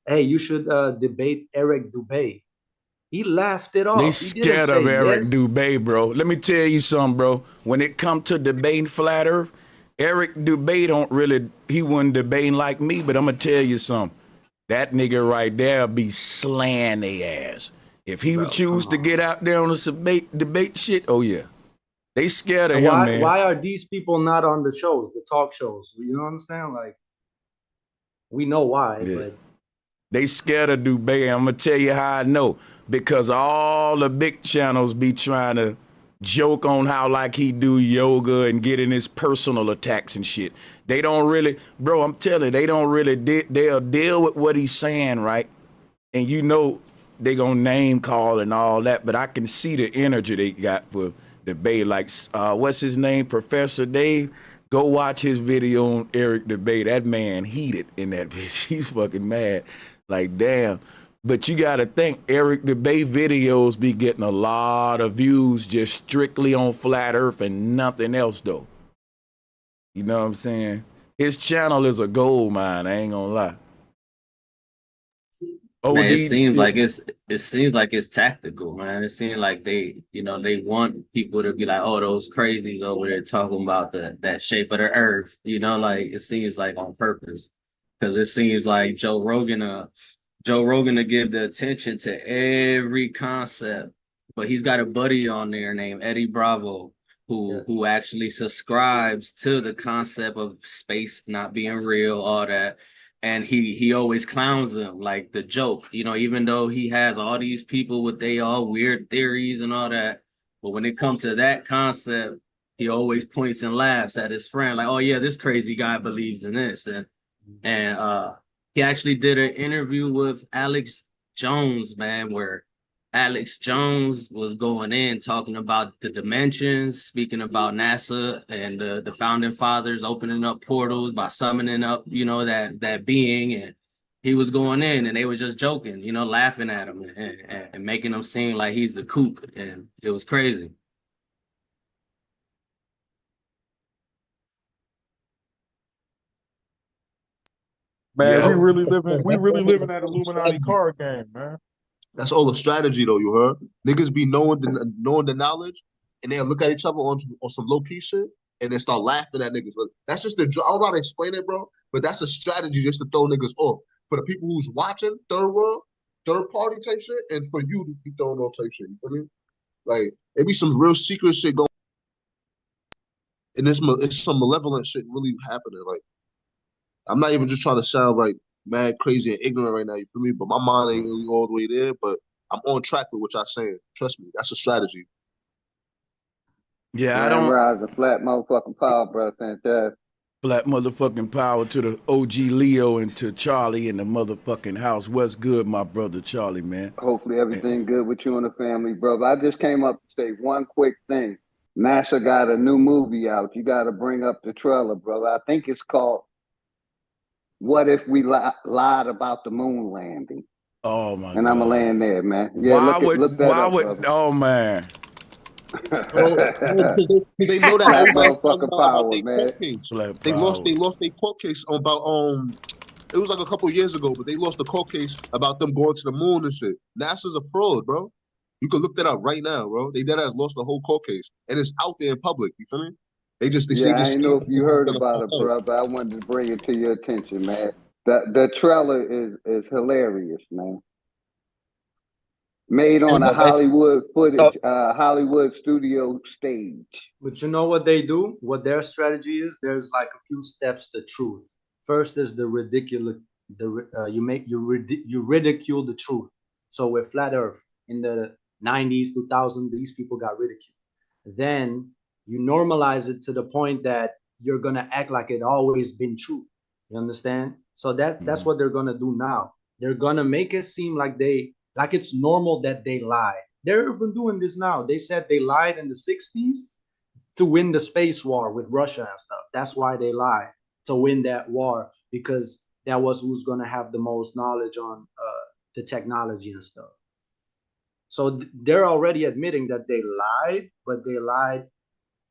hey, you should debate Eric Dubay. He laughed it off. They scared of Eric Dubay, bro. Let me tell you something, bro. When it comes to debating flat earth, Eric Dubay he wasn't debating like me, but I'm going to tell you something. That nigga right there be slaying their ass. If he would choose to get out there on the debate shit, oh yeah. They scared of him, man. Why are these people not on the shows, the talk shows? You know what I'm saying? Like, we know why, but they scared of Dubay. I'm going to tell you how I know. Because all the big channels be trying to joke on how like he do yoga and get in his personal attacks and shit. They don't really, bro, I'm telling you, they don't really, they'll deal with what he's saying, right? And you know they gonna name call and all that, but I can see the energy they got for debate. Like, what's his name? Professor Dave. Go watch his video on Eric Dubay. That man heated in that bitch. He's fucking mad. Like, damn. But you got to think, Eric Dubay videos be getting a lot of views just strictly on flat earth and nothing else, though. You know what I'm saying? His channel is a gold mine. I ain't gonna lie. Man, it seems like it's tactical, man. It seems like they want people to be like, oh, those crazies over there talking about that shape of the earth. You know, like it seems like on purpose, because it seems like Joe Rogan to give the attention to every concept, but he's got a buddy on there named Eddie Bravo who actually subscribes to the concept of space not being real, all that. And he always clowns him, like the joke, you know, even though he has all these people with they all weird theories and all that. But when it comes to that concept, he always points and laughs at his friend, like, oh yeah, this crazy guy believes in this. And he actually did an interview with Alex Jones, man, where Alex Jones was going in talking about the dimensions, speaking about NASA and the founding fathers opening up portals by summoning up, you know, that being. And he was going in and they were just joking, you know, laughing at him and making him seem like he's the kook. And it was crazy. Man, we really living that Illuminati card game, man. That's all a strategy, though. You heard niggas be knowing the knowledge, and they'll look at each other on some low key shit, and then start laughing at niggas. Like, that's just I don't know how to explain it, bro. But that's a strategy just to throw niggas off. For the people who's watching Third World, third party type shit, and for you to be throwing off type shit. You feel me? Like it be some real secret shit going, and it's some malevolent shit really happening. Like I'm not even just trying to sound like mad crazy and ignorant right now. You feel me? But my mind ain't really all the way there. But I'm on track with what y'all saying. Trust me, that's a strategy. Yeah, I Grand don't. Rise of flat motherfucking power, bro, Sanchez. Black motherfucking power to the OG Leo and to Charlie in the motherfucking house. What's good, my brother Charlie, man? Hopefully everything good with you and the family, brother. I just came up to say one quick thing. NASA got a new movie out. You got to bring up the trailer, brother. I think it's called "What If We Lied About the Moon Landing." Oh my and God! I'm gonna land there, man. Yeah, look that up, brother. Oh man! They know that Black everybody's talking motherfucking power, their man. court case. Black They power. lost their court case about it was like a couple of years ago, but they lost the court case about them going to the moon and shit. NASA's a fraud, bro. You can look that up right now, bro. They dead ass lost the whole court case, and it's out there in public. You feel me? They just I ain't know if you heard about it, out. bro, but I wanted to bring it to your attention, man. The trailer is hilarious, man. Made on a Hollywood footage, Hollywood studio stage. But you know what they do? What their strategy is? There's like a few steps to truth. First is the ridiculous. You ridicule the truth. So with flat Earth in the 90s, 2000, these people got ridiculed. Then you normalize it to the point that you're gonna act like it always been true. You understand? So that's what they're gonna do now. They're gonna make it seem like it's normal that they lie. They're even doing this now. They said they lied in the 60s to win the space war with Russia and stuff. That's why they lied, to win that war, because that was who's going to have the most knowledge on the technology and stuff. So they're already admitting that they lied, but they lied.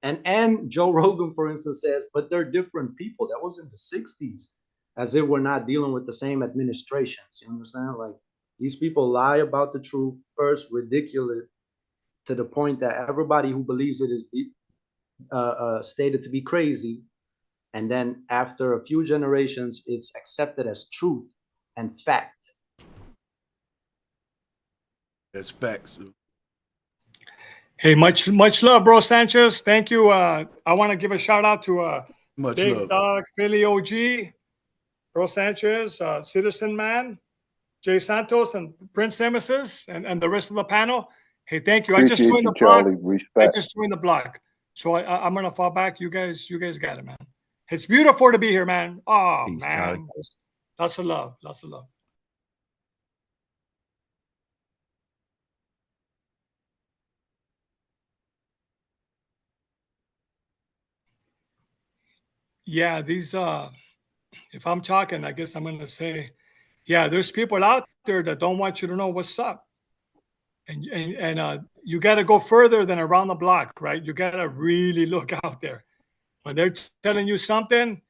And Joe Rogan, for instance, says, but they're different people. That was in the 60s, as if we're not dealing with the same administrations. You understand? Like, these people lie about the truth first, ridiculous, to the point that everybody who believes it is stated to be crazy, and then after a few generations, it's accepted as truth and fact. That's facts. Hey, much love, bro Sanchez. Thank you. I want to give a shout out to Big love. Dog, Philly OG, bro Sanchez, Citizen Man, Jay Santos, and Prince Nemesis, and the rest of the panel. Hey, thank you. Appreciate I just joined you, the blog. Charlie. Respect. I just joined the blog, so I'm gonna fall back. You guys got it, man. It's beautiful to be here, man. Oh, Peace, man, Charlie. lots of love, lots of love. Yeah, these if I'm talking, I guess I'm gonna say, yeah, there's people out there that don't want you to know what's up. And you got to go further than around the block, right? You got to really look out there. When they're telling you something,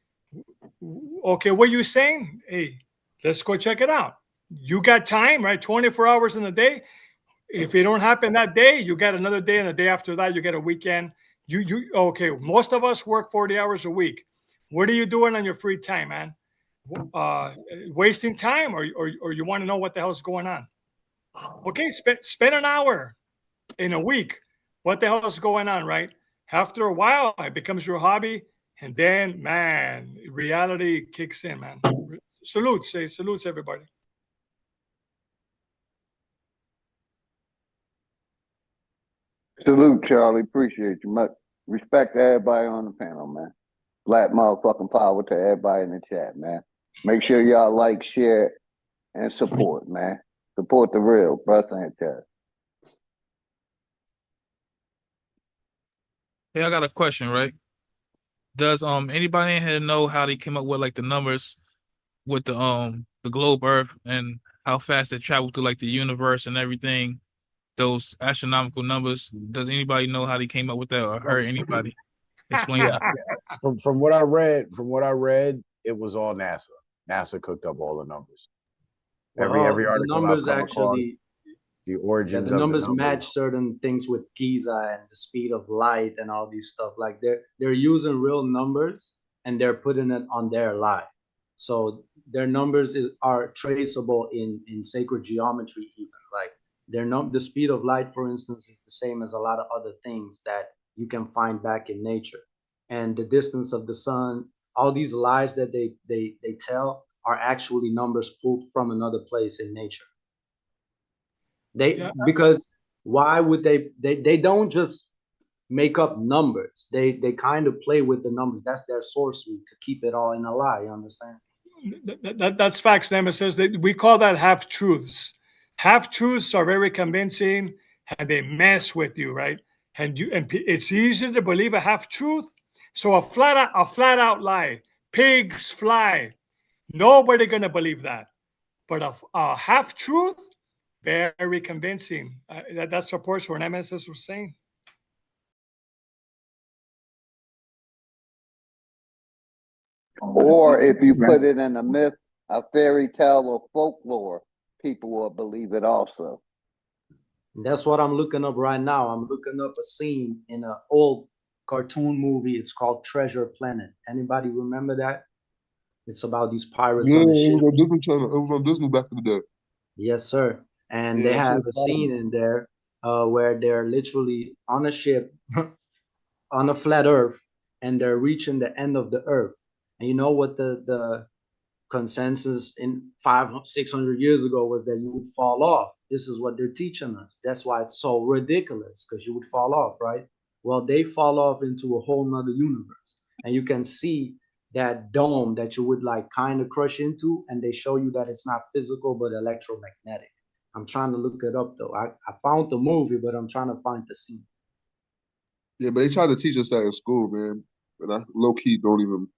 okay, what are you saying? Hey, let's go check it out. You got time, right? 24 hours in a day. If it don't happen that day, you got another day, and the day after that, you get a weekend. Okay, most of us work 40 hours a week. What are you doing on your free time, man? Wasting time, or you want to know what the hell's going on? Okay, spend an hour in a week. What the hell is going on, right? After a while, it becomes your hobby, and then, man, reality kicks in, man. Salutes, everybody. Salute, Charlie. Appreciate you. Much respect to everybody on the panel, man. Black motherfucking power to everybody in the chat, man. Make sure y'all like, share, and support, man. Support the real, bro Sanchez. Hey, I got a question, right? Does anybody in here know how they came up with like the numbers with the globe Earth and how fast it traveled through like the universe and everything? Those astronomical numbers. Does anybody know how they came up with that, or heard anybody explain that? From what I read, it was all NASA. NASA cooked up all the numbers. Every article the numbers actually, the origins. The numbers match certain things with Giza and the speed of light and all these stuff. Like they're using real numbers and they're putting it on their lie. So their numbers are traceable in sacred geometry even. Like the speed of light, for instance, is the same as a lot of other things that you can find back in nature. And the distance of the sun, all these lies that they tell are actually numbers pulled from another place in nature. Because why would they don't just make up numbers. They kind of play with the numbers. That's their sorcery to keep it all in a lie. You understand? That's facts, Nemesis. We call that half truths. Half truths are very convincing, and they mess with you, right? And it's easy to believe a half truth. So a flat out lie. Pigs fly. Nobody gonna believe that. But a half truth, very convincing. That supports what Nemesis was saying. Or if you put it in a myth, a fairy tale, or folklore, people will believe it also. That's what I'm looking up right now. I'm looking up a scene in an old cartoon movie. It's called Treasure Planet. Anybody remember that? It's about these pirates on the ship. It was on Disney Channel. It was on Disney back in the day. Yes, sir. And they have a scene in there where they're literally on a ship on a flat Earth, and they're reaching the end of the Earth. And you know what the consensus in 500-600 years ago was, that you would fall off. This is what they're teaching us. That's why it's so ridiculous, because you would fall off, right? Well, they fall off into a whole nother universe, and you can see that dome that you would like kind of crush into, and they show you that it's not physical but electromagnetic. I'm trying to look it up though. I found the movie, but I'm trying to find the scene. Yeah, but they tried to teach us that in school, man. And I low key don't even.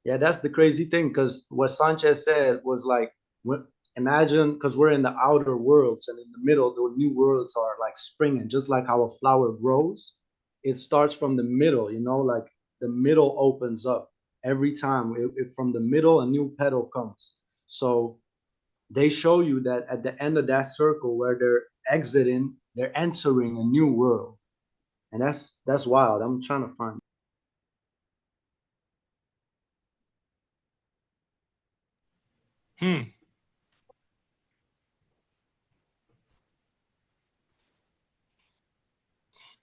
Yeah, that's the crazy thing, because what Sanchez said was like, imagine, because we're in the outer worlds, and in the middle, the new worlds are like springing, just like how a flower grows. It starts from the middle, like the middle opens up every time. From the middle, a new petal comes. So they show you that at the end of that circle where they're exiting, they're entering a new world. And that's wild. I'm trying to find.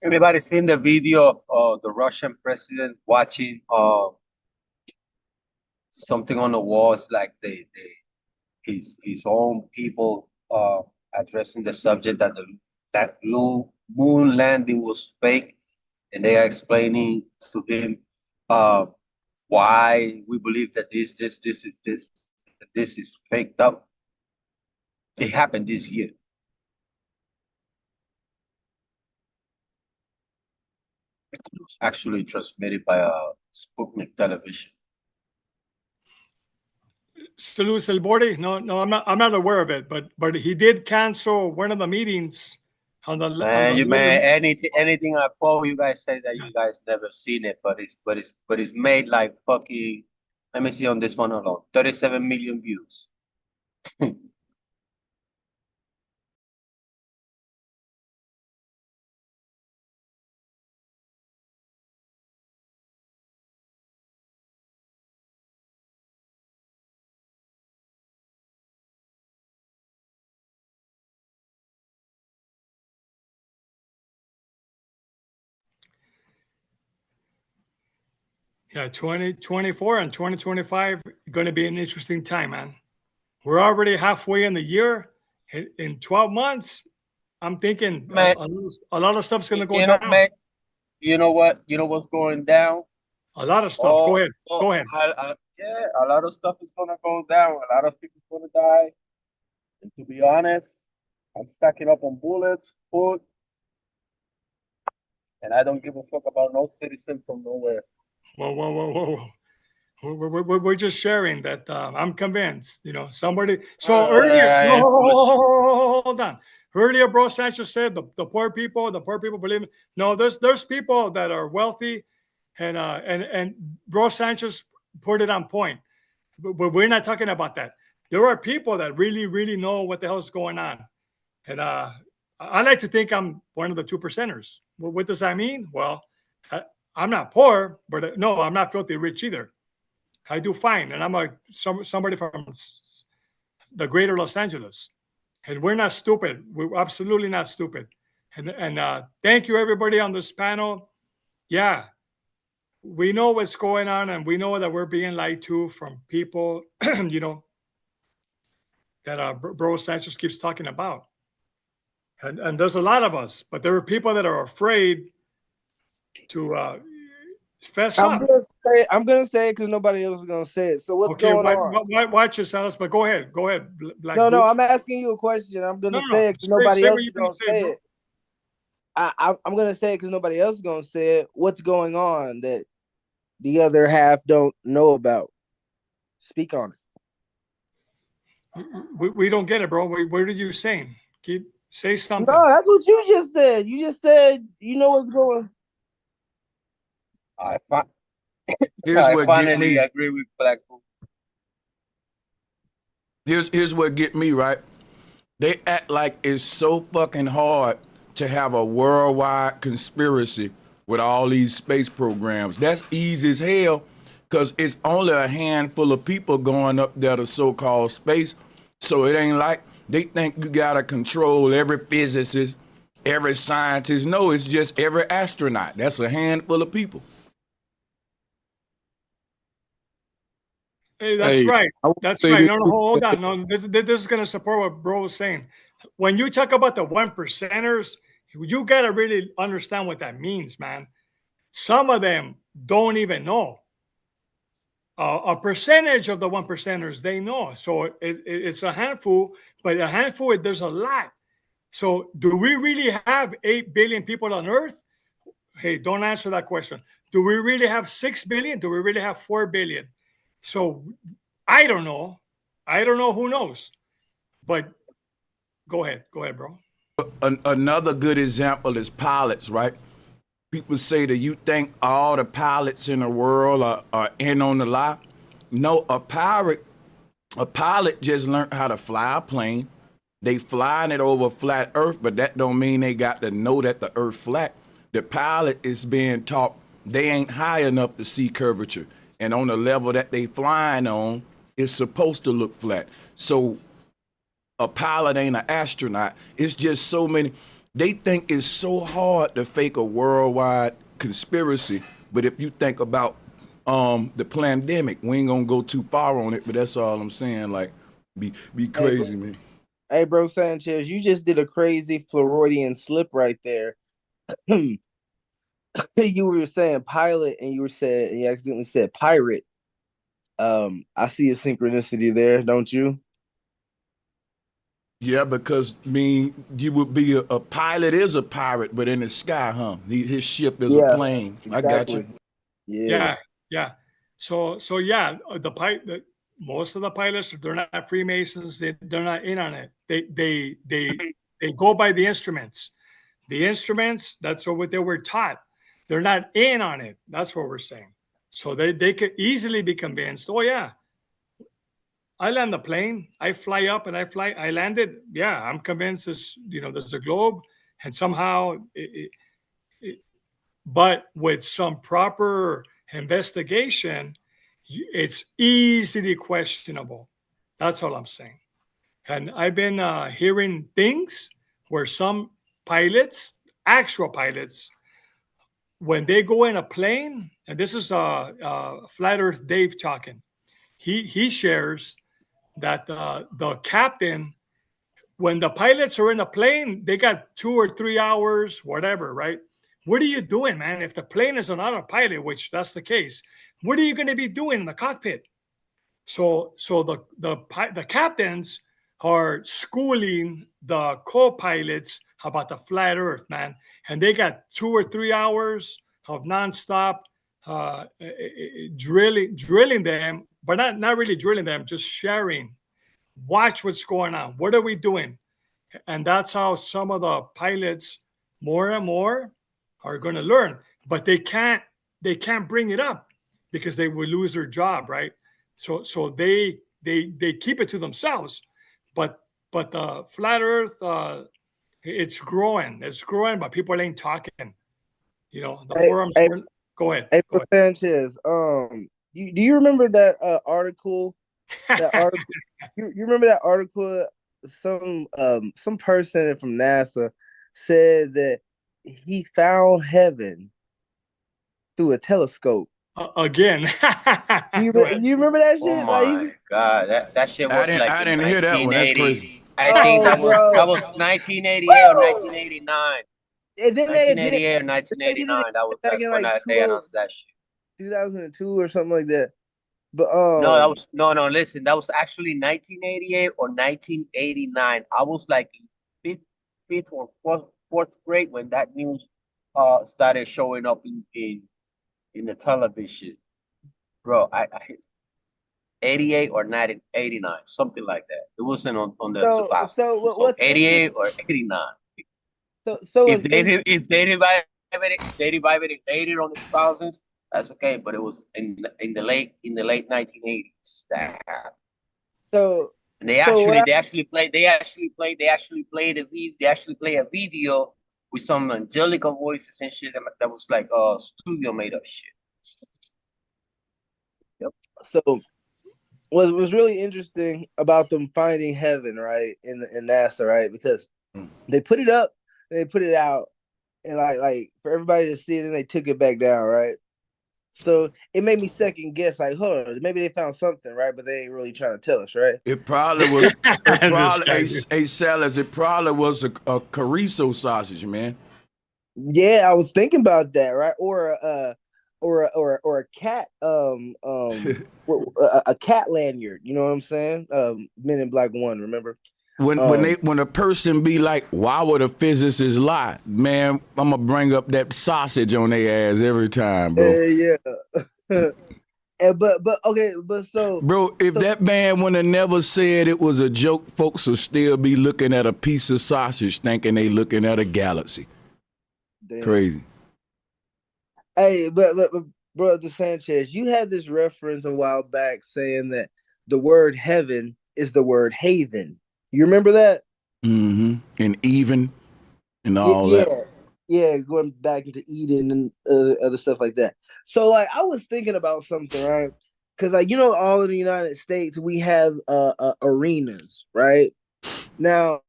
Everybody seen the video of the Russian president watching something on the walls, like his own people addressing the subject that that moon landing was fake, and they are explaining to him why we believe that this is faked up. It happened this year. It was actually transmitted by Sputnik television. Salud El Bordi? No, I'm not aware of it, but he did cancel one of the meetings on the anything I quote, you guys say that you guys never seen it, but it's made like fucking, let me see on this one alone, 37 million views. Yeah, 2024 and 2025 going to be an interesting time, man. We're already halfway in the year. In 12 months, I'm thinking a lot of stuff's going to go down. Man, you know what? You know what's going down? A lot of stuff. Go ahead. Go ahead. Yeah, a lot of stuff is going to go down. A lot of people going to die. And to be honest, I'm stacking up on bullets, food, and I don't give a fuck about no citizen from nowhere. Whoa. We're just sharing that. I'm convinced, somebody. So earlier, hold on. Earlier, Bro Sanchez said the poor people believe. No, there's people that are wealthy, and Bro Sanchez put it on point. But we're not talking about that. There are people that really know what the hell is going on, and I like to think I'm one of the 2%ers. Well, what does that mean? Well, I'm not poor, but no, I'm not filthy rich either. I do fine, and I'm somebody from the greater Los Angeles, and we're not stupid. We're absolutely not stupid. And thank you everybody on this panel. Yeah, we know what's going on, and we know that we're being lied to from people, you know, that Bro Sanchez keeps talking about. And there's a lot of us, but there are people that are afraid to fess up. I'm gonna say it because nobody else is gonna say it. So what's going on? Watch yourselves, but go ahead, Black No, Blue. I'm asking you a question. I'm gonna say it because nobody else is gonna say it. I'm gonna say it because nobody else is gonna say it. What's going on that the other half don't know about? Speak on it. We don't get it, bro. What are you saying? Say something. No, that's what you just said. You just said you know what's going. Here's what finally get me. agree with Black Blue. Here's what get me, right? They act like it's so fucking hard to have a worldwide conspiracy with all these space programs. That's easy as hell because it's only a handful of people going up there to so-called space. So it ain't like they think you gotta control every physicist, every scientist. No, it's just every astronaut. That's a handful of people. Hey, that's right. That's right. No, hold on. No, this is going to support what Bro was saying. When you talk about the 1%ers, you got to really understand what that means, man. Some of them don't even know. A percentage of the 1%ers, they know. So it's a handful, but a handful, there's a lot. So do we really have 8 billion people on Earth? Hey, don't answer that question. Do we really have 6 billion? Do we really have 4 billion? So I don't know. I don't know, who knows. But go ahead, bro. Another good example is pilots, right? People say that you think all the pilots in the world are in on the lie. No, a pilot just learned how to fly a plane. They flying it over flat Earth, but that don't mean they got to know that the Earth flat. The pilot is being taught they ain't high enough to see curvature. And on the level that they flying on, it's supposed to look flat. So a pilot ain't an astronaut. It's just so many. They think it's so hard to fake a worldwide conspiracy. But if you think about the pandemic, we ain't gonna go too far on it, but that's all I'm saying. Like, be crazy, man. Hey, Bro Sanchez, you just did a crazy Floridian slip right there. You were saying pilot and you accidentally said pirate. I see a synchronicity there, don't you? Yeah, because you would be a pilot is a pirate, but in the sky, huh? His ship is a plane. Exactly. I got you. Yeah. So yeah, most of the pilots, they're not Freemasons. They're not in on it. They go by the instruments. The instruments, that's what they were taught. They're not in on it. That's what we're saying. So they could easily be convinced, oh yeah, I land the plane, I fly up and I landed. Yeah, I'm convinced there's a globe and somehow but with some proper investigation, it's easily questionable. That's all I'm saying. And I've been hearing things where some pilots, actual pilots, when they go in a plane, and this is Flat Earth Dave talking, he shares that the captain, when the pilots are in a plane, they got 2 or 3 hours, whatever, right? What are you doing, man? If the plane is on autopilot, which that's the case, what are you going to be doing in the cockpit? So the captains are schooling the co-pilots about the flat Earth, man, and they got 2 or 3 hours of nonstop drilling them, but not really drilling them, just sharing. Watch what's going on. What are we doing? And that's how some of the pilots more and more are going to learn, but they can't bring it up because they will lose their job, right? So they keep it to themselves, but the flat Earth It's growing. It's growing, but people ain't talking. You know, the Hey, forums. hey, Go ahead. hey, Go ahead. Sanchez. Do you remember that article? That article. You remember that article? Some person from NASA said that he found heaven through a telescope. Again. You remember that shit? Oh my God, that shit was like I in didn't hear that one. That's 1980. crazy. I think that bro. was 1988 or 1989. And then 1988 or they 1989. back That's in when like they announced that shit. 2002 or something like that. But No, that was no. Listen, that was actually 1988 or 1989. I was like in fifth or fourth grade when that news started showing up in the television, bro. I 88 or 1989, something like that. It wasn't on the 2000s. so So what's 88 or 89. so If they revive it later on the 2000s, that's okay. But it was in the late 1980s that happened. So and they actually play a video with some angelical voices and shit that was like studio made up shit. Yep. So what was really interesting about them finding heaven, right, in NASA, right, because they put it up, they put it out, and like for everybody to see it, and they took it back down, right. So it made me second guess, like, hold on, maybe they found something, right, but they ain't really trying to tell us, right. It probably was. Sellers. It probably was a chorizo sausage, man. Yeah, I was thinking about that, right, or a cat, a cat lanyard. You know what I'm saying? Men in Black 1, remember? When a person be like, why would a physicist lie? Man, I'm gonna bring up that sausage on their ass every time, bro. Yeah. but okay, but so bro, if that man would have never said it was a joke, folks will still be looking at a piece of sausage thinking they looking at a galaxy. Damn. Crazy. Hey, but Brother Sanchez, you had this reference a while back saying that the word heaven is the word haven. You remember that? Mm-hmm. And even and all that. Yeah, going back into Eden and other stuff like that. So, like, I was thinking about something, right? Because, like, all in the United States, we have arenas, right? Now,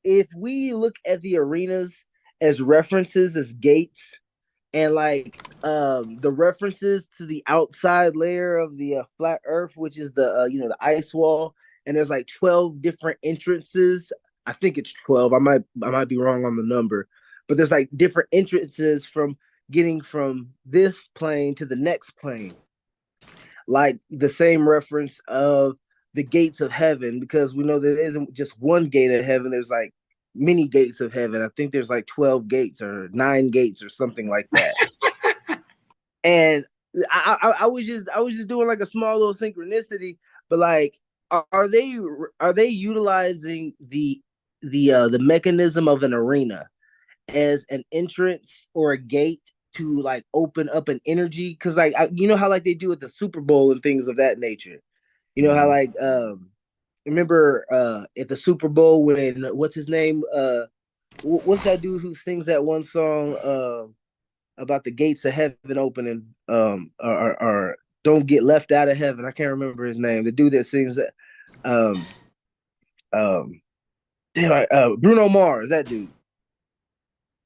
if we look at the arenas as references, as gates, and like the references to the outside layer of the flat Earth, which is the the ice wall, and there's like 12 different entrances. I think it's 12. I might be wrong on the number, but there's like different entrances from getting from this plane to the next plane. Like the same reference of the gates of heaven, because we know there isn't just one gate of heaven. There's like many gates of heaven. I think there's like 12 gates or 9 gates or something like that. And I was just doing like a small little synchronicity, but like, are they utilizing the mechanism of an arena as an entrance or a gate to like open up an energy? Because like how like they do at the Super Bowl and things of that nature. How like remember at the Super Bowl when what's his name? What's that dude who sings that one song about the gates of heaven opening? Or don't get left out of heaven. I can't remember his name. The dude that sings that. Bruno Mars. That dude.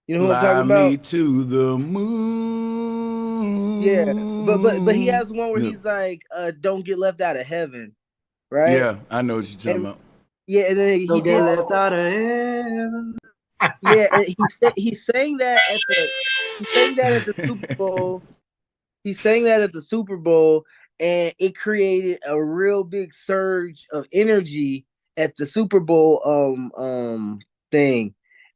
You know who I'm talking about? Fly me to the moon. Yeah, but he has one where he's like, "Don't get left out of heaven." Right? Yeah, I know what you're talking about. Yeah, and then Don't get left out of heaven. Yeah, and he sang that at the Super Bowl. He sang that at the Super Bowl, and it created a real big surge of energy at the Super Bowl thing.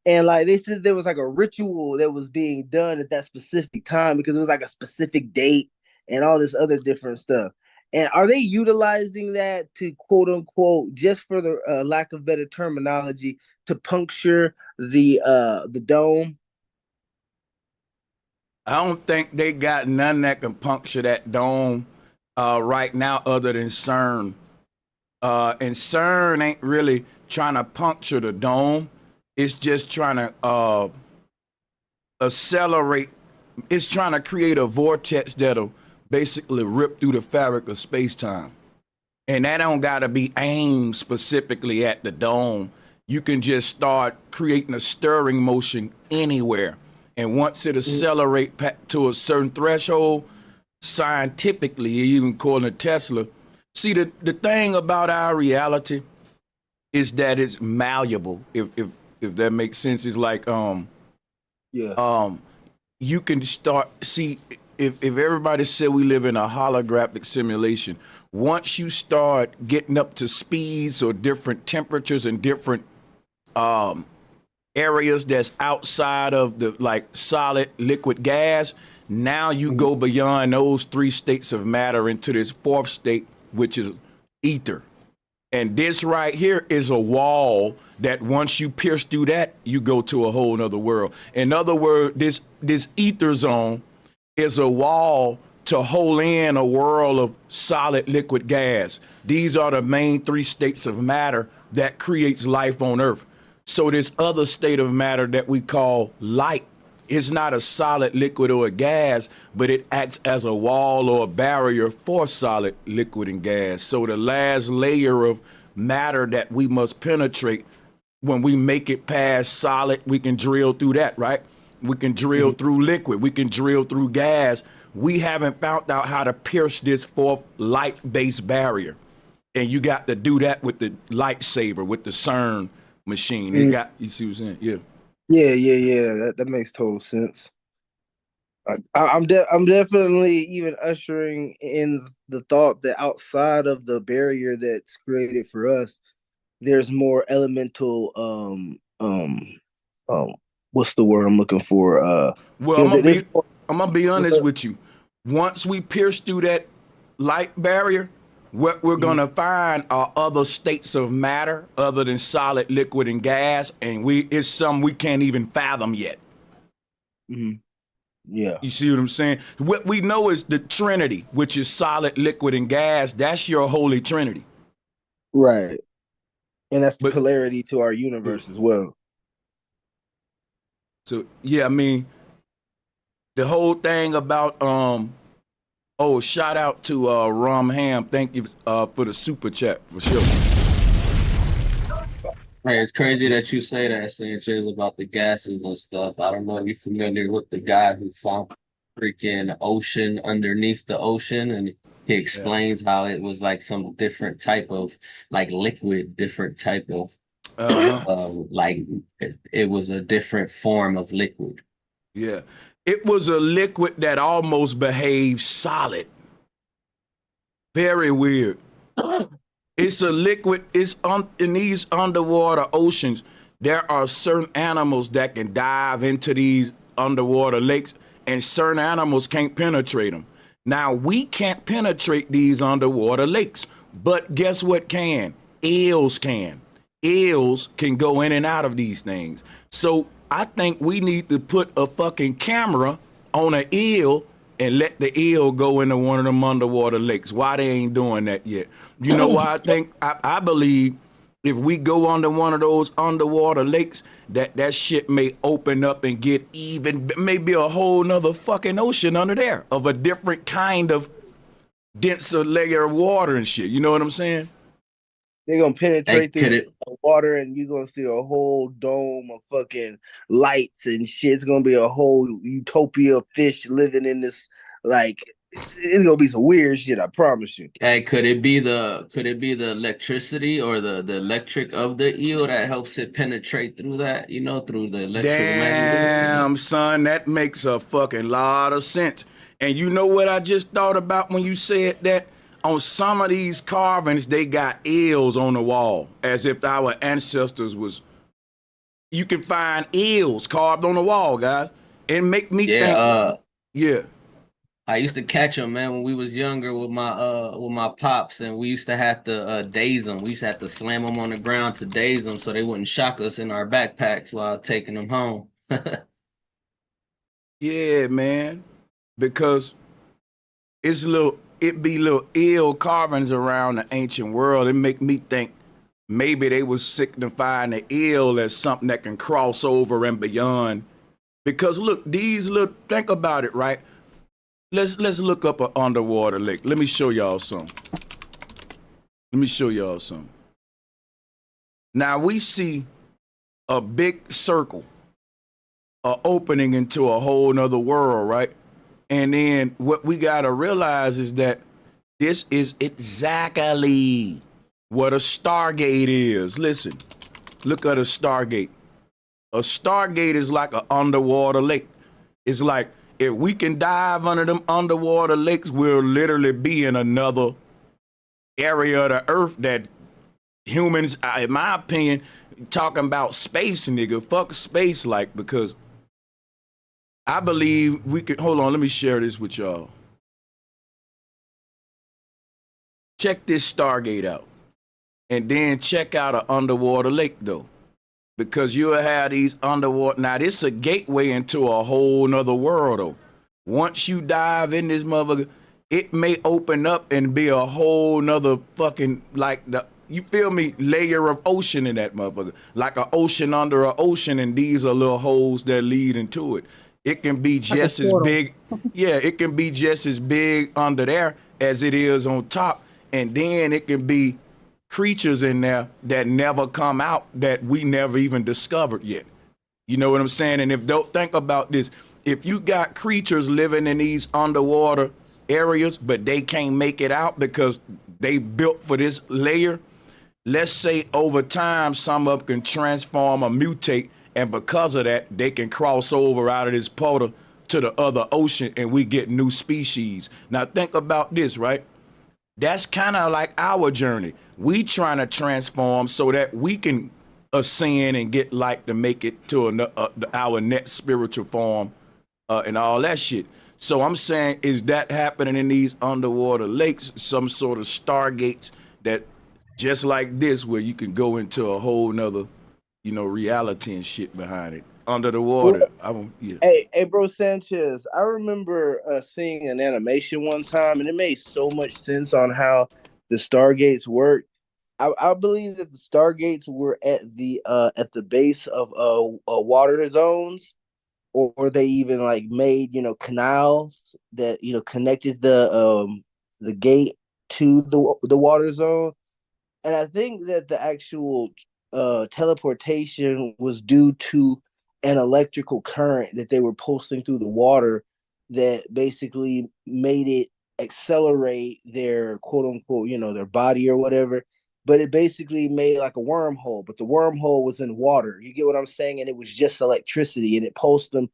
And like they said, there was like a ritual that was being done at that specific time because it was like a specific date and all this other different stuff. And are they utilizing that to quote unquote, just for the lack of better terminology, to puncture the dome? I don't think they got none that can puncture that dome right now other than CERN. And CERN ain't really trying to puncture the dome. It's just trying to accelerate. It's trying to create a vortex that'll basically rip through the fabric of space-time. And that don't got to be aimed specifically at the dome. You can just start creating a stirring motion anywhere. And once it accelerates to a certain threshold, scientifically, even according to Tesla, see, the thing about our reality is that it's malleable. If that makes sense, it's like you can start see if everybody said we live in a holographic simulation. Once you start getting up to speeds or different temperatures and different areas that's outside of the like solid, liquid, gas, now you go beyond those three states of matter into this fourth state, which is ether. And this right here is a wall that once you pierce through that, you go to a whole nother world. In other words, this ether zone is a wall to hold in a world of solid, liquid, gas. These are the main three states of matter that creates life on Earth. So this other state of matter that we call light is not a solid, liquid, or a gas, but it acts as a wall or a barrier for solid, liquid, and gas. So the last layer of matter that we must penetrate, when we make it past solid, we can drill through that, right? We can drill through liquid. We can drill through gas. We haven't found out how to pierce this fourth light-based barrier. And you got to do that with the lightsaber, with the CERN machine. It got, you see what I'm saying? Yeah. Yeah. That makes total sense. I'm definitely even ushering in the thought that outside of the barrier that's created for us, there's more elemental what's the word I'm looking for? Well, I'm gonna be honest with you. Once we pierce through that light barrier, what we're gonna find are other states of matter other than solid, liquid, and gas, and it's some we can't even fathom yet. Yeah. You see what I'm saying? What we know is the Trinity, which is solid, liquid, and gas. That's your holy Trinity. Right. And that's the polarity to our universe as well. So yeah, I mean, the whole thing about shout out to Rum Ham. Thank you for the super chat for sure. Hey, it's crazy that you say that, Sanchez, about the gases and stuff. I don't know if you're familiar with the guy who found freaking ocean underneath the ocean, and he explains how it was like some different type of like liquid, different type of like it was a different form of liquid. Yeah, it was a liquid that almost behaved solid. Very weird. It's a liquid. It's in these underwater oceans. There are certain animals that can dive into these underwater lakes, and certain animals can't penetrate them. Now, we can't penetrate these underwater lakes, but guess what can? Eels can. Eels can go in and out of these things. So I think we need to put a fucking camera on an eel and let the eel go into one of them underwater lakes. Why they ain't doing that yet? You know why I think? I believe if we go under one of those underwater lakes, that shit may open up and get even, maybe a whole nother fucking ocean under there of a different kind of denser layer of water and shit. You know what I'm saying? They're gonna penetrate through the water, and you're gonna see a whole dome of fucking lights and shit. It's gonna be a whole utopia of fish living in this. Like, it's gonna be some weird shit. I promise you. Hey, could it be the electricity or the electric of the eel that helps it penetrate through that? You know, through the electromagnetism. Damn, son, that makes a fucking lot of sense. And you know what I just thought about when you said that? On some of these carvings, they got eels on the wall, as if our ancestors was. You can find eels carved on the wall, guys. It make me think. Yeah. I used to catch them, man, when we was younger with my pops, and we used to have to daze them. We used to have to slam them on the ground to daze them so they wouldn't shock us in our backpacks while taking them home. Yeah, man, because it be little eel carvings around the ancient world. It make me think maybe they was signifying the ill as something that can cross over and beyond. Because look, think about it, right? Let's look up an underwater lake. Let me show y'all something. Now we see a big circle, a opening into a whole nother world, right? And then what we gotta realize is that this is exactly what a Stargate is. Listen, look at a Stargate. A Stargate is like an underwater lake. It's like if we can dive under them underwater lakes, we'll literally be in another area of the earth that humans, in my opinion, talking about space, nigga, fuck space, like, because I believe we could, hold on, let me share this with y'all. Check this Stargate out. And then check out an underwater lake, though. Because you'll have these underwater, now this is a gateway into a whole nother world, though. Once you dive in this motherfucker, it may open up and be a whole nother fucking, like, you feel me, layer of ocean in that motherfucker. Like an ocean under an ocean, and these are little holes that lead into it. It can be just as big, yeah, it can be just as big under there as it is on top. And then it can be creatures in there that never come out that we never even discovered yet. You know what I'm saying? And don't think about this. If you got creatures living in these underwater areas, but they can't make it out because they built for this layer, let's say over time, some of them can transform or mutate, and because of that, they can cross over out of this portal to the other ocean, and we get new species. Now think about this, right? That's kind of like our journey. We trying to transform so that we can ascend and get light to make it to our next spiritual form and all that shit. So I'm saying, is that happening in these underwater lakes, some sort of stargates that just like this, where you can go into a whole nother, reality and shit behind it under the water? Yeah. Hey, bro Sanchez, I remember seeing an animation one time, and it made so much sense on how the Stargates work. I believe that the Stargates were at the base of water zones, or they even like made canals that connected the gate to the water zone. And I think that the actual teleportation was due to an electrical current that they were pulsing through the water that basically made it accelerate their quote unquote, their body or whatever. But it basically made like a wormhole, but the wormhole was in water. You get what I'm saying? And it was just electricity, and it pulsed them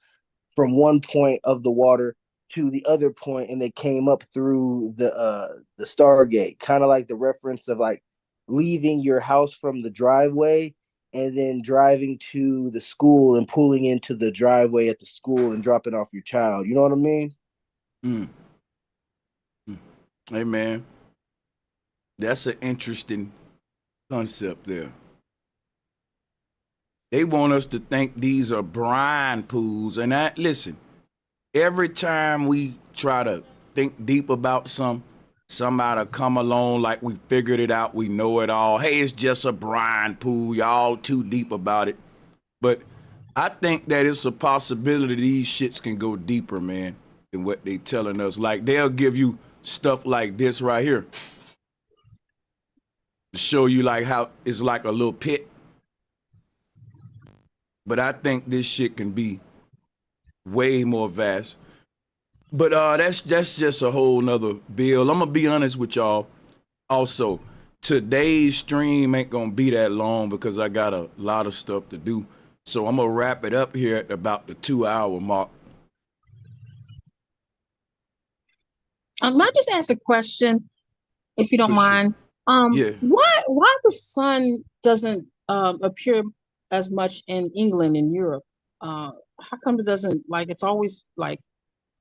from one point of the water to the other point, and they came up through the Stargate, kind of like the reference of like leaving your house from the driveway and then driving to the school and pulling into the driveway at the school and dropping off your child. You know what I mean? Hey, man, that's an interesting concept there. They want us to think these are brine pools. And listen, every time we try to think deep about somebody come along like we figured it out, we know it all. Hey, it's just a brine pool. Y'all too deep about it. But I think that it's a possibility these shits can go deeper, man, than what they telling us. Like, they'll give you stuff like this right here to show you like how it's like a little pit. But I think this shit can be way more vast. But that's just a whole nother bill. I'm gonna be honest with y'all. Also, today's stream ain't gonna be that long because I got a lot of stuff to do. So I'm gonna wrap it up here at about the 2-hour mark. Might I just ask a question, if you don't mind? Yeah. Why the sun doesn't appear as much in England and Europe? How come it doesn't, like, it's always like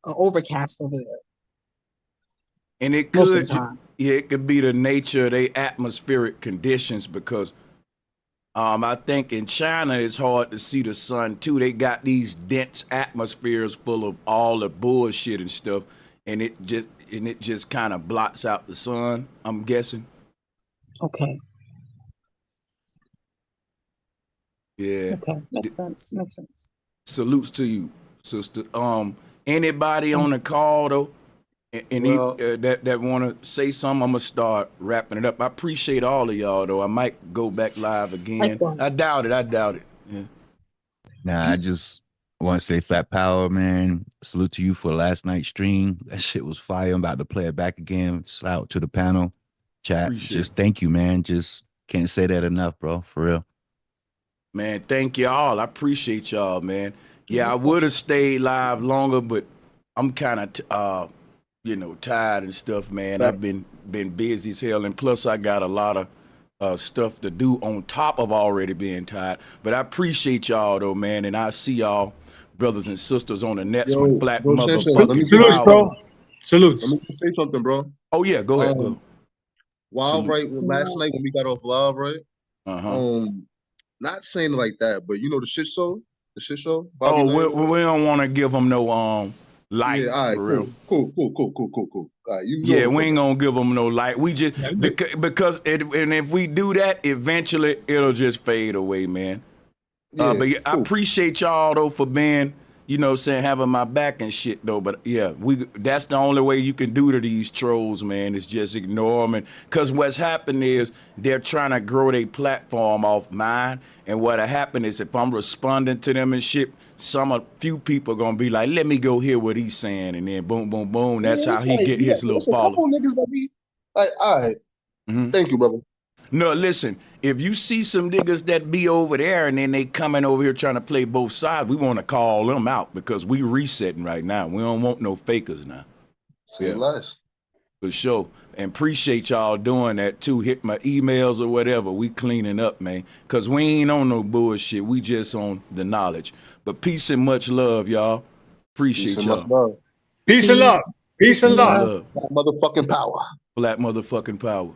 overcast over there? And it could, it could be the nature of their atmospheric conditions, because I think in China it's hard to see the sun too. They got these dense atmospheres full of all the bullshit and stuff, and it just kind of blots out the sun, I'm guessing. Okay. Yeah. Okay, makes sense. Makes sense. Salutes to you, sister. Anybody on the call though, and Well, that want to say something, I'm gonna start wrapping it up. I appreciate all of y'all though. I might go back live again. Likewise. I doubt it. I doubt it. Yeah. Nah, I just want to say Flat Power, man. Salute to you for last night's stream. That shit was fire. I'm about to play it back again. Shout out to the panel, chat. Appreciate Just thank you, man. Just can't say that enough, bro. For real. Man, thank y'all. I appreciate y'all, man. Yeah, I would have stayed live longer, but I'm kind of, tired and stuff, man. I've been busy as hell, and plus I got a lot of stuff to do on top of already being tired. But I appreciate y'all though, man, and I see y'all brothers and sisters on the next one. Flat bro, Sanchez, motherfucking power. Salutes. Let me say something, bro. Oh yeah, go ahead. Go. Wild, right? Last night when we got off live, right? Not saying it like that, but you know the shit show, Bobby We don't want to give them no light. Yeah, all right, for real. Cool. All right, you know Yeah, we ain't gonna give them no light. We just because and if we do that, eventually it'll just fade away, man. Yeah, but I appreciate y'all though for being, having my back and shit though. But yeah, that's the only way you can do to these trolls, man, is just ignore them. Because what's happened is they're trying to grow their platform off mine. And what'll happen is if I'm responding to them and shit, few people gonna be like, let me go hear what he's saying, and then boom, boom, boom. That's how he get his little follow. Couple niggas that be like, all right. Thank you, brother. No, listen, if you see some niggas that be over there and then they coming over here trying to play both sides, we want to call them out because we resetting right now. We don't want no fakers now. Say less. For sure. And appreciate y'all doing that too. Hit my emails or whatever. We cleaning up, man. Because we ain't on no bullshit. We just on the knowledge. But peace and much love, y'all. Appreciate y'all. Peace and love. Peace and love. Black motherfucking power. Black motherfucking power.